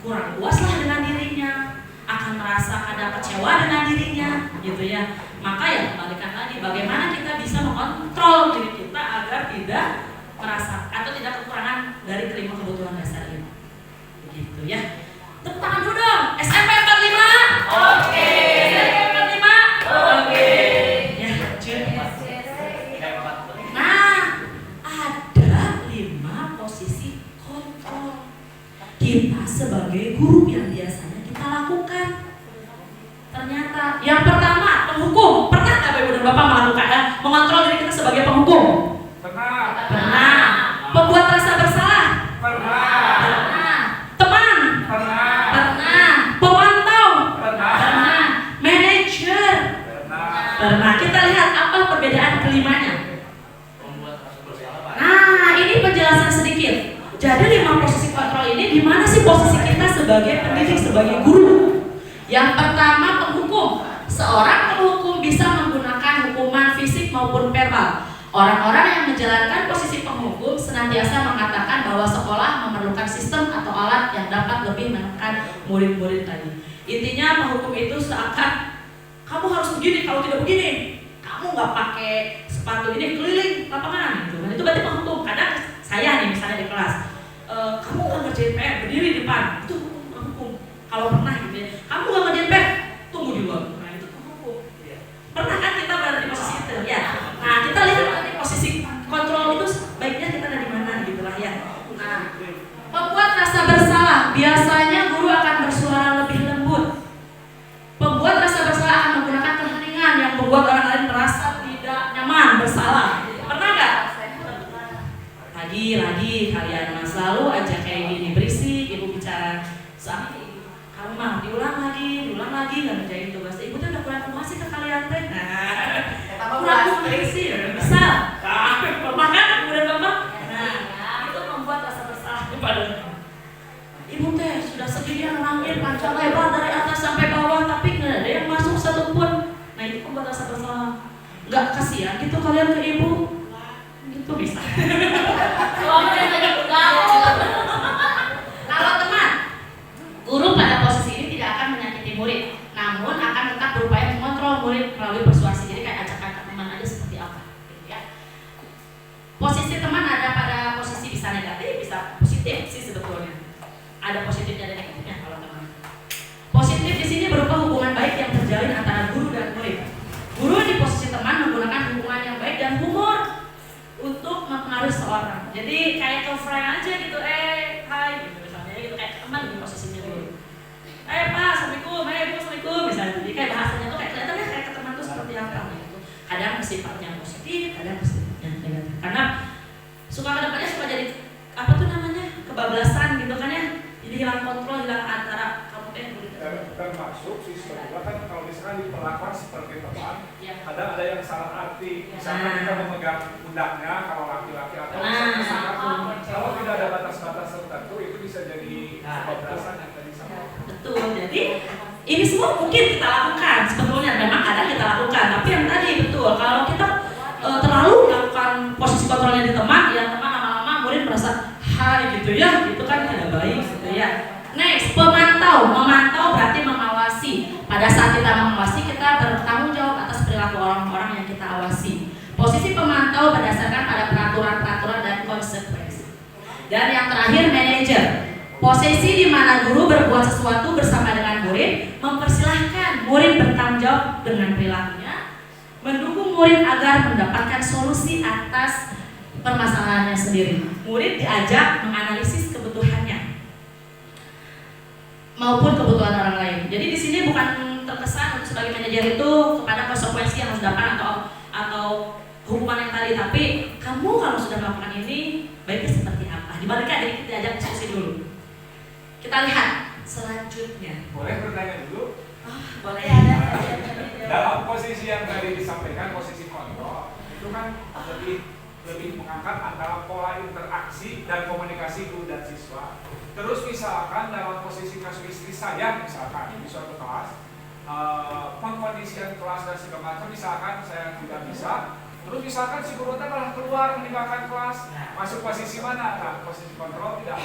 [SPEAKER 3] kurang puas lah dengan dirinya, akan merasa ada kecewa dengan dirinya gitu ya. Maka ya kembalikan tadi, bagaimana kita bisa mengontrol diri kita agar tidak merasa atau tidak kekurangan dari kelima kebutuhan dasar ini. Begitu ya. Tepuk tangan dulu dong. SMP 45. Oke. SMP 45. Oke. Ya, lanjut. Nah, ada 5 posisi kontrol kita sebagai guru yang biasanya kita lakukan. Ternyata yang pertama penghukum. Pernah nggak Ibu dan Bapak melakukan mengontrol diri kita sebagai penghukum?
[SPEAKER 5] Pernah.
[SPEAKER 3] Pernah. Pembuat rasa bersalah?
[SPEAKER 5] Pernah.
[SPEAKER 3] Pernah. Teman?
[SPEAKER 5] Pernah.
[SPEAKER 3] Pernah. Pemantau?
[SPEAKER 5] Pernah.
[SPEAKER 3] Pernah. Manajer?
[SPEAKER 5] Pernah.
[SPEAKER 3] Pernah. Kita lihat apa perbedaan kelimanya. Nah, ini penjelasan sedikit. Jadi 5 posisi kontrol ini di mana sih posisi kita sebagai pendidik, sebagai guru? Yang pertama penghukum. Seorang penghukum bisa menggunakan hukuman fisik maupun verbal. Orang-orang yang menjalankan posisi penghukum senantiasa mengatakan bahwa sekolah memerlukan sistem atau alat yang dapat lebih menekan murid-murid tadi. Intinya penghukum itu seakan kamu harus begini, kalau tidak begini kamu nggak pakai sepatu ini keliling lapangan gitu. Nah, itu berarti penghukum. Kadang saya nih misalnya di kelas, kamu nggak ngerjain PR berdiri di depan, itu penghukum. Kalau pernah gitu ya, kamu nggak ngerjain PR, tunggu di luar. Nah itu penghukum. Pernah kan kita berada di posisi itu ya. Nah kita lihat nanti posisi kontrol itu baiknya kita ada di mana gitu lah ya. Nah, pembuat rasa bersalah, biasanya guru akan bersuara lebih lembut. Pembuat rasa bersalah akan menggunakan keheningan yang membuat orang lain merasa tidak nyaman, bersalah. Pernah nggak? Lagi kalian mah selalu aja kayak gini berisik, ibu bicara soal kamu mah diulang lagi nggak ngerjain tugas. Ibu tuh udah kurang emosi ke kalian teh. Nah, kurang emosi bisa. Pernah kan ibu dan bapak? Nah, itu membuat rasa bersalah kepada ibu teh sudah segini orangnya panjang lebar dari atas sampai bawah tapi nggak ada yang masuk satupun. Nah itu membuat rasa bersalah. Nggak kasihan gitu kalian ke ibu? Itu bisa. Kalau teman, guru pada posisi ini tidak akan menyakiti murid, namun akan tetap berupaya mengontrol murid melalui persuasi. Jadi kayak ajak-ajak teman aja seperti apa, gitu ya. Posisi teman ada pada posisi bisa negatif, bisa positif sih sebetulnya. Ada positifnya dan negatifnya kalau teman. Positif Jadi kayak ke friend aja gitu, hai gitu misalnya gitu, kayak teman gitu posisinya dulu. Pak, assalamualaikum, bu, assalamualaikum misalnya. Jadi kayak bahasanya tuh kayak kelihatannya kayak ke teman tuh seperti apa gitu. Kadang sifatnya positif, kadang sifatnya negatif. Karena suka kedepannya suka jadi apa tuh namanya kebablasan gitu kan ya. Jadi hilang kontrol, hilang antara kamu
[SPEAKER 5] termasuk siswa juga kan kalau misalkan diperlakukan seperti teman,
[SPEAKER 3] ya.
[SPEAKER 5] ada yang salah arti. Misalkan kita memegang pundaknya kalau laki-laki atau kalau tidak ada batas-batas tertentu itu bisa jadi kebablasan yang tadi sama.
[SPEAKER 3] Betul. Jadi ini semua mungkin kita lakukan sebetulnya, memang ada kita lakukan. Tapi yang tadi betul, kalau kita terlalu melakukan posisi kontrolnya di teman, ya teman lama-lama murid merasa hai gitu ya, itu kan tidak baik gitu ya. Next, memantau berarti mengawasi. Pada saat kita mengawasi, kita bertanggung jawab atas perilaku orang-orang yang kita awasi. Posisi pemantau berdasarkan pada peraturan-peraturan dan konsekuensi. Dan yang terakhir, manajer. Posisi di mana guru berbuat sesuatu bersama dengan murid, mempersilahkan murid bertanggung jawab dengan perilakunya, mendukung murid agar mendapatkan solusi atas permasalahannya sendiri. Murid diajak menganalisis kebutuhannya maupun kebutuhan orang lain. Jadi di sini bukan terkesan untuk sebagai manajer itu kepada konsekuensi yang harus dapat atau hukuman yang tadi, tapi kamu kalau sudah melakukan ini baiknya seperti apa? Dibalikkan, jadi kita ajak diskusi dulu. Kita lihat selanjutnya.
[SPEAKER 5] Boleh bertanya dulu?
[SPEAKER 3] Boleh ada.
[SPEAKER 5] Dalam posisi yang tadi disampaikan, posisi kontrol itu kan lebih mengangkat antara pola interaksi dan komunikasi guru dan siswa. Terus misalkan dalam posisi kasuistik saya misalkan di suatu kelas, pengkondisian kelas dan segala macam, misalkan saya tidak bisa, terus misalkan si guru malah keluar meninggalkan kelas, masuk posisi mana? Nah, posisi kontrol tidak.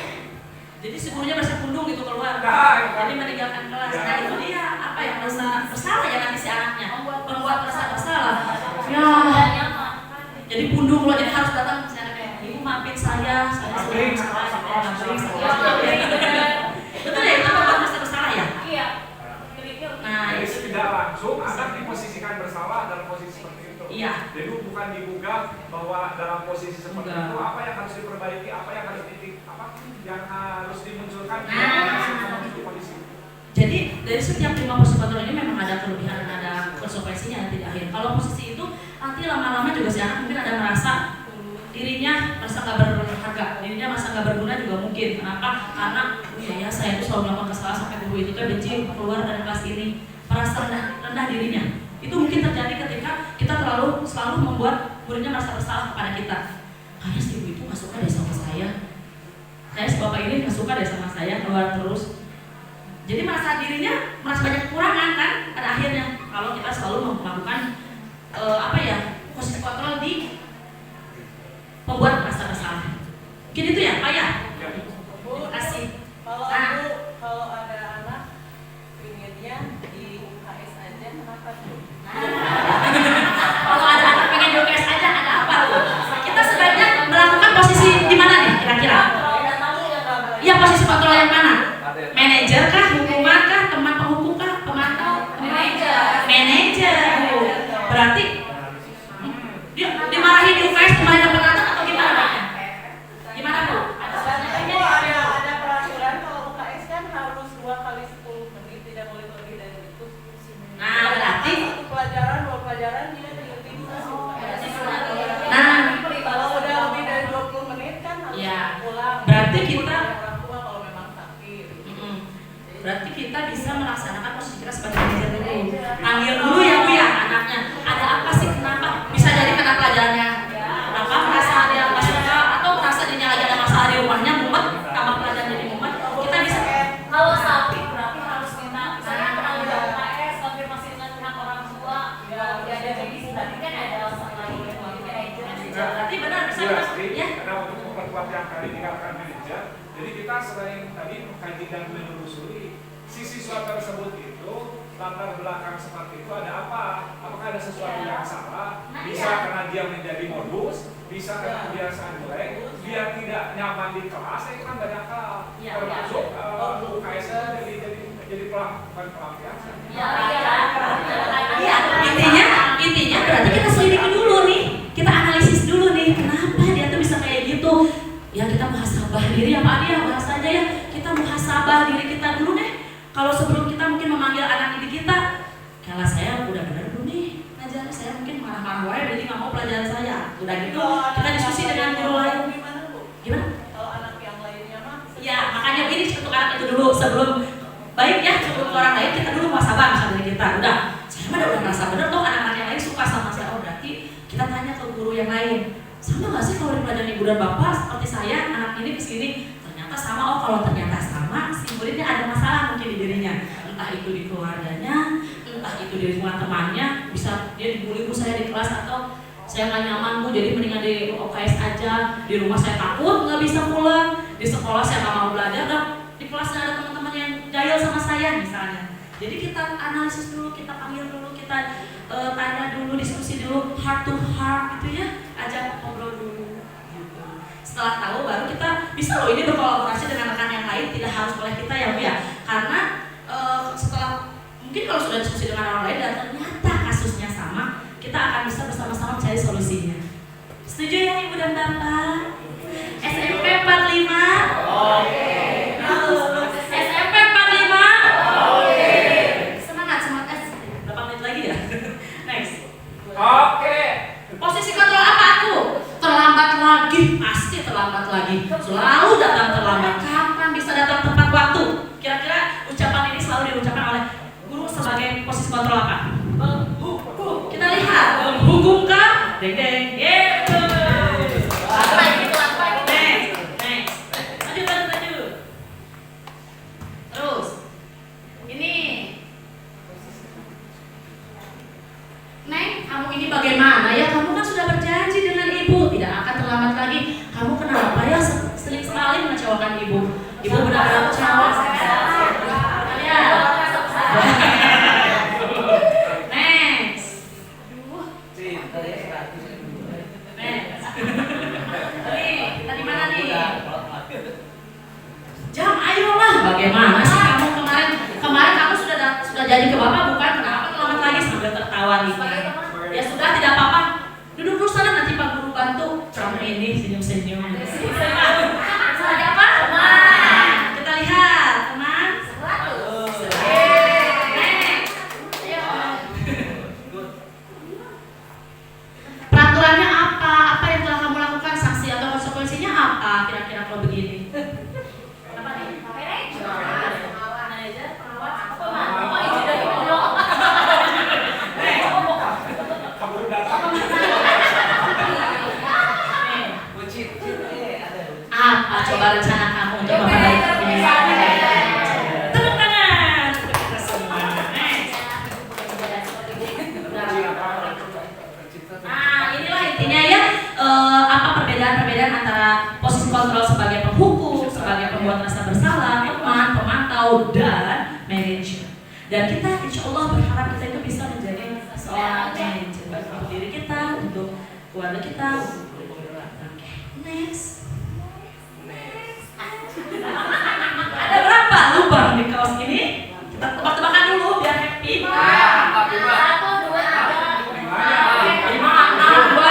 [SPEAKER 3] Jadi si gurunya merasa pundung gitu keluar, jadi meninggalkan kelas. Nah itu dia apa yang merasa bersalah ya nanti si anaknya, membuat merasa bersalah. Ya, jadi pundung loh, jadi harus datang misalnya kayak ibu maafin saya salah. Betul ya, itu membuat merasa bersalah ya.
[SPEAKER 6] Iya.
[SPEAKER 3] Nah
[SPEAKER 5] Jadi
[SPEAKER 3] itu
[SPEAKER 5] tidak langsung anak diposisikan bersalah dalam posisi seperti itu.
[SPEAKER 3] Iya.
[SPEAKER 5] Jadi bukan digugah bahwa dalam posisi seperti
[SPEAKER 3] Enggak.
[SPEAKER 5] itu apa yang harus diperbaiki, apa yang harus yang harus dimunculkan menuju kondisi.
[SPEAKER 3] Jadi dari setiap 5 posisi kontrol ini memang ada kelebihan dan ada konsekuensinya nanti di akhir. Kalau posisi itu nanti lama-lama juga si anak mungkin ada merasa dirinya merasa nggak berharga, dirinya merasa nggak berguna juga mungkin. Kenapa? Karena ya saya itu selalu melakukan kesalahan sampai guru itu tuh benci keluar dari kelas ini, merasa rendah dirinya. Itu mungkin terjadi ketika kita selalu membuat muridnya merasa bersalah kepada kita. Kayaknya si ibu itu nggak suka deh sama saya. Saya si bapak ini nggak suka deh sama saya, keluar terus. Jadi merasa dirinya merasa banyak kekurangan kan pada akhirnya kalau kita selalu melakukan posisi kontrol di membuat merasa bersalah. Mungkin itu ya Pak ya. Terima kasih.
[SPEAKER 8] Kalau ada anak pinginnya di UKS aja, kenapa tuh?
[SPEAKER 3] Kalau ada anak pengen di UKS aja ada apa tuh? Kita sebaiknya melakukan posisi di mana nih kira-kira? Iya, posisi kontrol yang mana? Manajer kah, hukuman kah, teman penghukum kah, pemantau? Manajer. Berarti dia dimarahin di UKS kemarin penonton atau gimana? Gimana Bu?
[SPEAKER 8] Ada peraturan kalau UKS kan harus 2 kali 10 menit, tidak boleh lebih dari itu.
[SPEAKER 3] Nah, berarti
[SPEAKER 8] satu pelajaran, 2 pelajaran dia diutin ke UKS.
[SPEAKER 3] nah,
[SPEAKER 8] Kalau udah lebih dari 20 menit kan harus
[SPEAKER 3] ya,
[SPEAKER 8] pulang.
[SPEAKER 3] berarti kita
[SPEAKER 8] orang tua kalau memang sakit.
[SPEAKER 3] berarti kita bisa melaksanakan posisi kita sebagai manajer dulu. Panggil dulu ya Bu ya anaknya. Ada apa sih, kenapa? Bisa jadi karena pelajarannya apa, merasa dia nggak suka atau merasa dirinya lagi ada masalah di rumahnya, mumet, kamar pelajaran jadi mumet. Kita bisa
[SPEAKER 6] Kalau sakit berarti harus minta misalnya penanggung jawab UKS, konfirmasi dengan pihak orang tua, ya ada medis, berarti kan ada selain manajer.
[SPEAKER 3] berarti benar bisa
[SPEAKER 5] Iya,
[SPEAKER 3] kita ya.
[SPEAKER 5] karena untuk memperkuat yang tadi dikatakan manajer, jadi kita selain tadi mengkaji dan menelusuri si siswa tersebut itu latar belakang seperti itu ada apa? Apakah ada sesuatu yang salah? Bisa karena dia menjadi modus, bisa karena kebiasaan jelek, dia tidak nyaman di kelas, itu kan banyak hal. Termasuk UKS jadi pelampiasan.
[SPEAKER 3] Iya, intinya berarti kita selidiki dulu nih, kita analisis dulu nih, kenapa dia tuh bisa kayak gitu. diri ya Pak Adi ya, bahas aja ya. Kita muhasabah diri kita dulu deh. Kalau sebelum kita mungkin memanggil anak didik kita, kalau saya udah benar belum nih ngajar, saya mungkin marah-marah wae jadi nggak mau pelajaran saya. Udah gitu kita diskusi dengan guru lain.
[SPEAKER 8] Gimana Bu?
[SPEAKER 3] Gimana?
[SPEAKER 8] Kalau anak yang lainnya mah?
[SPEAKER 3] Ya makanya ini untuk anak itu dulu sebelum baik ya sebelum ke orang lain kita dulu muhasabah misalnya dari kita. Udah saya mah udah merasa benar tuh anak-anak yang lain suka sama saya. Oh berarti kita tanya ke guru yang lain. Sama nggak sih kalau di pelajaran ibu dan bapak seperti saya anak ini kesini ternyata sama. Oh kalau ternyata sama si muridnya ada masalah mungkin di dirinya, entah itu di keluarganya, entah itu di lingkungan temannya, bisa dia dibully Bu saya di kelas atau saya nggak nyaman Bu jadi mendingan di OKS aja, di rumah saya takut nggak bisa pulang, di sekolah saya nggak mau belajar dan di kelas ada teman-teman yang jahil sama saya misalnya. Jadi kita analisis dulu, kita panggil dulu, kita tanya dulu, diskusi dulu, heart to heart gitu ya, ajak ngobrol dulu. Gitu. Setelah tahu baru kita bisa loh ini berkolaborasi dengan rekan yang lain, tidak harus oleh kita ya Bu ya. Karena setelah mungkin kalau sudah diskusi dengan orang lain dan ternyata kasusnya sama, kita akan bisa bersama-sama mencari solusinya. Setuju ya Ibu dan Bapak? SMP 45? Oke. SMP 45? Oke. Semangat. Berapa menit lagi ya? Next.
[SPEAKER 5] Oke.
[SPEAKER 3] Posisi kontrol apa aku? Terlambat lagi, pasti terlambat lagi. Selalu datang terlambat. Kapan bisa datang tepat waktu? Kira-kira ucapan ini selalu diucapkan oleh guru sebagai posisi kontrol apa? Menghukum. Kita lihat, menghukumkah? Deng deng. Lanjut. Terus, ini. Neng, kamu ini bagaimana ya? Kamu kan sudah berjanji dengan ibu tidak akan terlambat lagi. Kamu kenapa ya sering sekali mengecewakan ibu? Ibu benar-benar kecewa. Kalian. Next. Next. Nih, kita di mana nih? Jam, ayolah. Bagaimana sih kamu kemarin kamu sudah janji ke bapak bukan? Kenapa terlambat lagi sambil tertawa nih? Ya sudah tidak apa-apa. Duduk dulu sana nanti Pak Guru bantu. Kamu ini senyum-senyum. Salah apa? Teman. Kita lihat, teman. 100. Peraturannya apa? Apa yang telah kamu lakukan? Sanksi atau konsekuensinya apa? Kira-kira kalau begini. Apa nih? Manajer, pengawas, apa izin dari Allah? Apa coba rencana kamu untuk memperbaiki ini? Tepuk tangan untuk kita semua. Nah, inilah intinya ya. Apa perbedaan antara posisi kontrol sebagai penghukum, sebagai pembuat rasa bersalah, teman, pemantau, dan manajer. Dan kita insya Allah berharap kita itu bisa menjadi seorang manajer untuk diri kita, untuk keluarga kita. Next. Ada berapa lubang di kaos ini? Kita tebak-tebakan dulu biar happy. 1, 2, 3, 4, 5, 6, 2.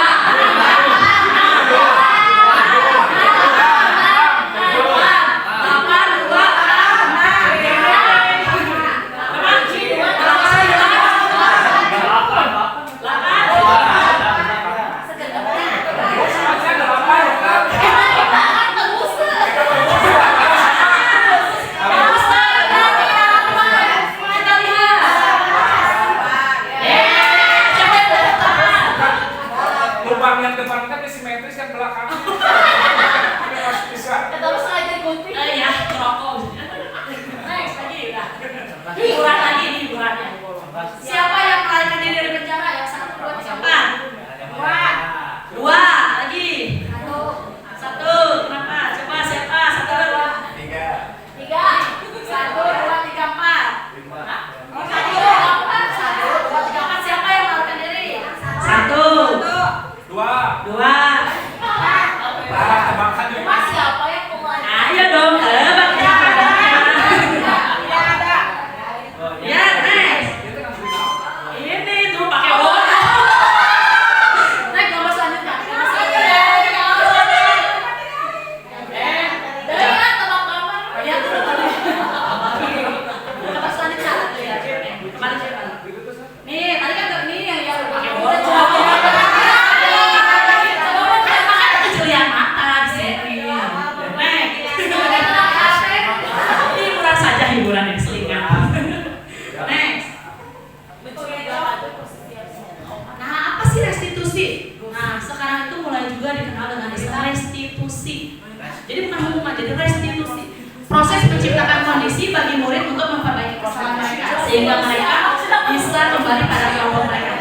[SPEAKER 3] sehingga mereka bisa kembali pada kelompok mereka.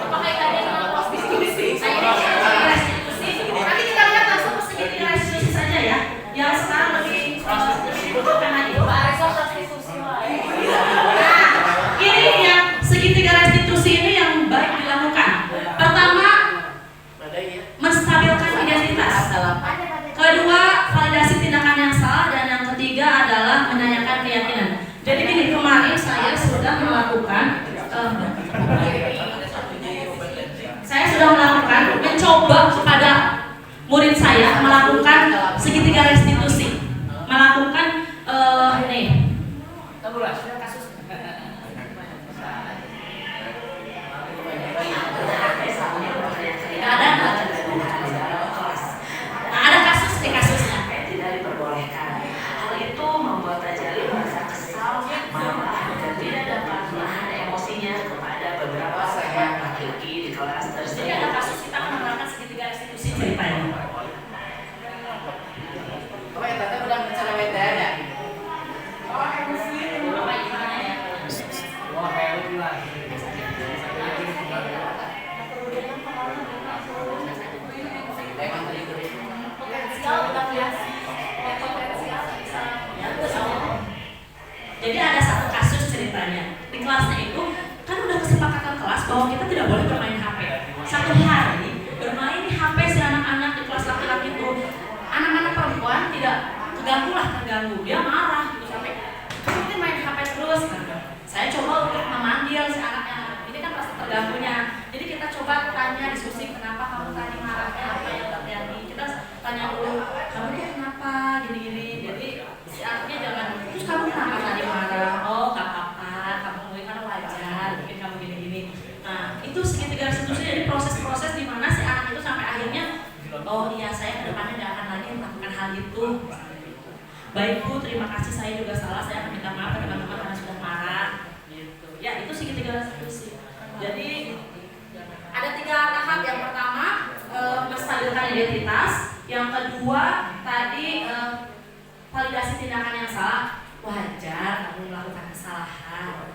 [SPEAKER 6] Apakah tadi dengan prostitusi?
[SPEAKER 3] Nanti kita lihat langsung ke segitiga restitusi saja ya. Yang sekarang lebih butuhkan lagi.
[SPEAKER 6] Pak Arisa prostitusi.
[SPEAKER 3] Nah, ini yang segitiga restitusi ini yang baik dilakukan. Pertama, menstabilkan identitas. Kedua, validasi tindakan yang salah, dan yang ketiga adalah menanyakan keyakinan. Jadi gini, kemarin saya sudah melakukan mencoba kepada murid saya melakukan segitiga restitusi, melakukan ini. Ada kasus di kasusnya tidak diperbolehkan. Hal itu membuat Tajali merasa kesal, marah, dan tidak dapat menahan emosinya kepada beberapa sahabat laki-laki di kelas tersebut. Jadi ada kasus kita menerapkan segitiga restitusi ceritanya.
[SPEAKER 8] Oh ya, tante udah bicara wedan ya?
[SPEAKER 3] Oh, emosi. Bapak gimana ya?
[SPEAKER 7] Wah, kayak lu lah. Jadi ada satu kasus ceritanya di kelasnya itu kan udah kesepakatan kelas bahwa kita tidak boleh bermain HP. Satu hari bermain HP si anak-anak di kelas laki-laki itu, anak-anak perempuan tidak terganggu, dia marah gitu sampai kamu main HP terus. Saya coba untuk memanggil si anak-anak ini kan pasti terganggunya. Jadi kita coba tanya, diskusi kenapa kamu tadi marah, apa yang terjadi. Kita tanya dulu, kamu tuh kenapa gini-gini. Jadi si anaknya jangan, terus kamu kenapa tadi marah? Oh gak apa-apa, kamu mungkin karena wajar, mungkin kamu gini-gini. Nah itu segitiga restitusi, jadi proses-proses di mana si anak itu sampai akhirnya, oh iya saya kedepannya gak akan lagi melakukan hal itu. Baik Bu, terima kasih, saya juga salah, saya akan minta maaf ke teman-teman karena sudah marah gitu. Ya itu segitiga restitusi. Jadi ada 3 tahap. Yang pertama menstabilkan identitas, yang kedua tadi validasi tindakan yang salah. Wajar kamu melakukan kesalahan.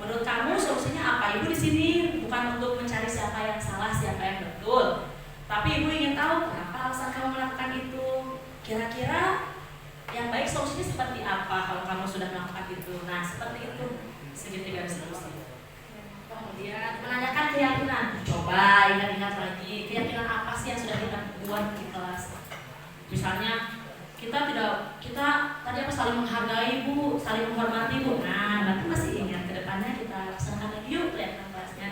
[SPEAKER 7] Menurut kamu solusinya apa? Ibu di sini bukan untuk mencari siapa yang salah, siapa yang betul, tapi ibu ingin tahu kenapa alasan kamu melakukan itu. Kira-kira yang baik solusinya seperti apa kalau kamu sudah melakukan itu? Nah seperti itu segitiga restitusi. Kemudian menanyakan keyakinan. Coba ingat-ingat lagi, keyakinan apa sih yang sudah kita buat di kelas? Misalnya kita tadi apa, saling menghargai Bu, saling menghormati Bu. Nah berarti masih ingat, kedepannya kita laksanakan lagi yuk keyakinan kelasnya.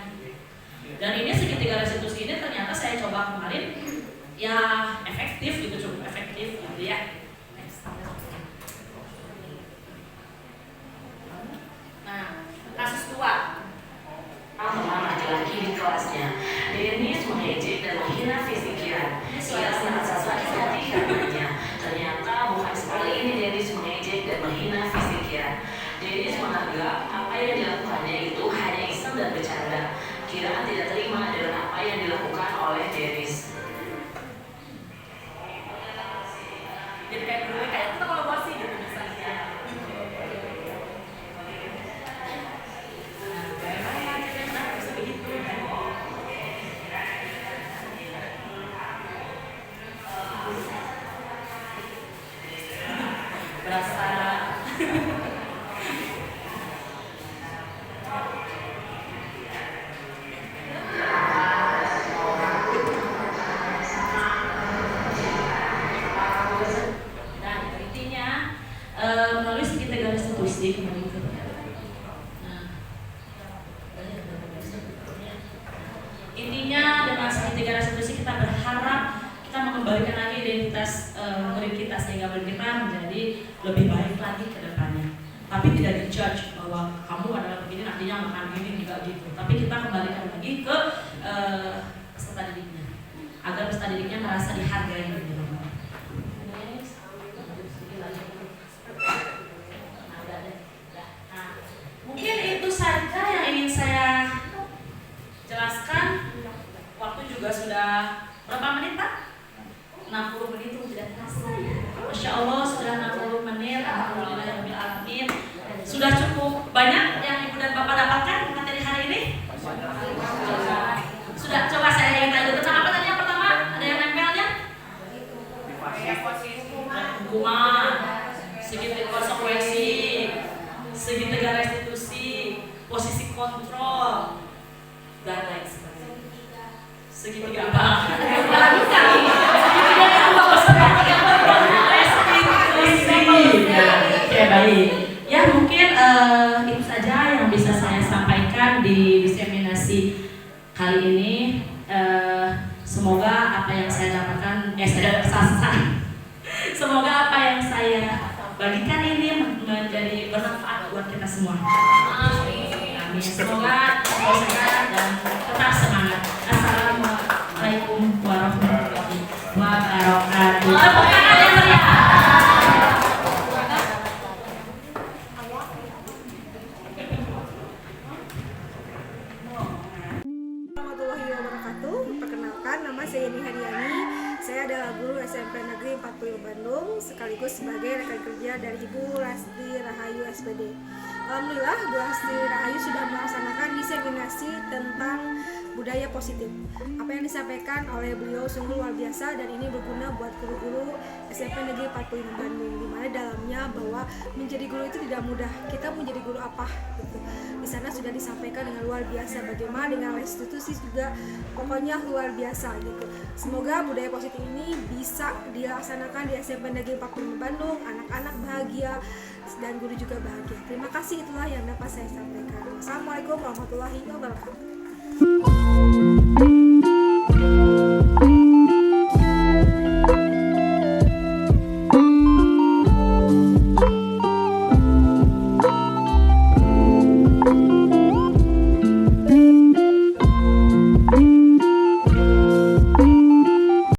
[SPEAKER 7] Dan ini segitiga restitusi ini ternyata saya coba kemarin, ya efektif gitu, cukup efektif gitu ya. Nah kasus 2, teman laki-laki di kelasnya. Dennis mengejek dan menghina Fizikia. Ia merasa sakit hati karenanya. Ternyata bukan sekali ini Dennis mengejek dan menghina Fizikia. Dennis menganggap apa yang dilakukannya itu hanya iseng dan bercanda. Kira tidak terima dengan apa yang dilakukan oleh Dennis. Jadi kayak gue kayak kita kalau bosi gitu misalnya. Berasa nah intinya melalui segitiga restitusi kembali ke intinya dengan segitiga restitusi kita berharap kita mengembalikan lagi identitas murid kita sehingga murid kita menjadi lebih baik lagi ke depannya. Tapi tidak dijudge bahwa kamu adalah begini nantinya makan ini, tidak gitu. Tapi kita kembalikan lagi ke peserta didiknya agar peserta didiknya merasa dihargai gitu. Mungkin itu saja yang ingin saya jelaskan. Waktu juga sudah berapa menit Pak? 60 menit itu tidak terasa ya. Masya Allah sudah 60 menit. Alhamdulillahirrahmanirrahim. Sudah cukup kontrol dan lain sebagainya. Segitiga apa? Oke, baik. Ya mungkin itu saja yang bisa saya sampaikan di diseminasi kali ini. Semoga apa yang saya dapatkan, semoga apa yang saya bagikan ini menjadi bermanfaat buat kita semua. Amin. Semoga tetap sehat dan tetap semangat. Assalamualaikum warahmatullahi wabarakatuh.
[SPEAKER 9] Warahmatullahi wabarakatuh. Perkenalkan, nama saya Yeni Hadiani. Saya adalah guru SMP Negeri 40 Bandung, sekaligus sebagai rekan kerja dari Ibu Lasti Rahayu SPD. Alhamdulillah, Bu Lasti Rahayu sudah melaksanakan diseminasi tentang budaya positif. Apa yang disampaikan oleh beliau sungguh luar biasa dan ini berguna buat guru-guru SMP Negeri 45 Bandung, di mana dalamnya bahwa menjadi guru itu tidak mudah. Kita mau jadi guru apa? Gitu. Di sana sudah disampaikan dengan luar biasa, bagaimana dengan institusi juga pokoknya luar biasa gitu. Semoga budaya positif ini bisa dilaksanakan di SMP Negeri 45 Bandung, anak-anak bahagia dan guru juga bahagia. Terima kasih, itulah yang dapat saya sampaikan. Assalamualaikum warahmatullahi wabarakatuh.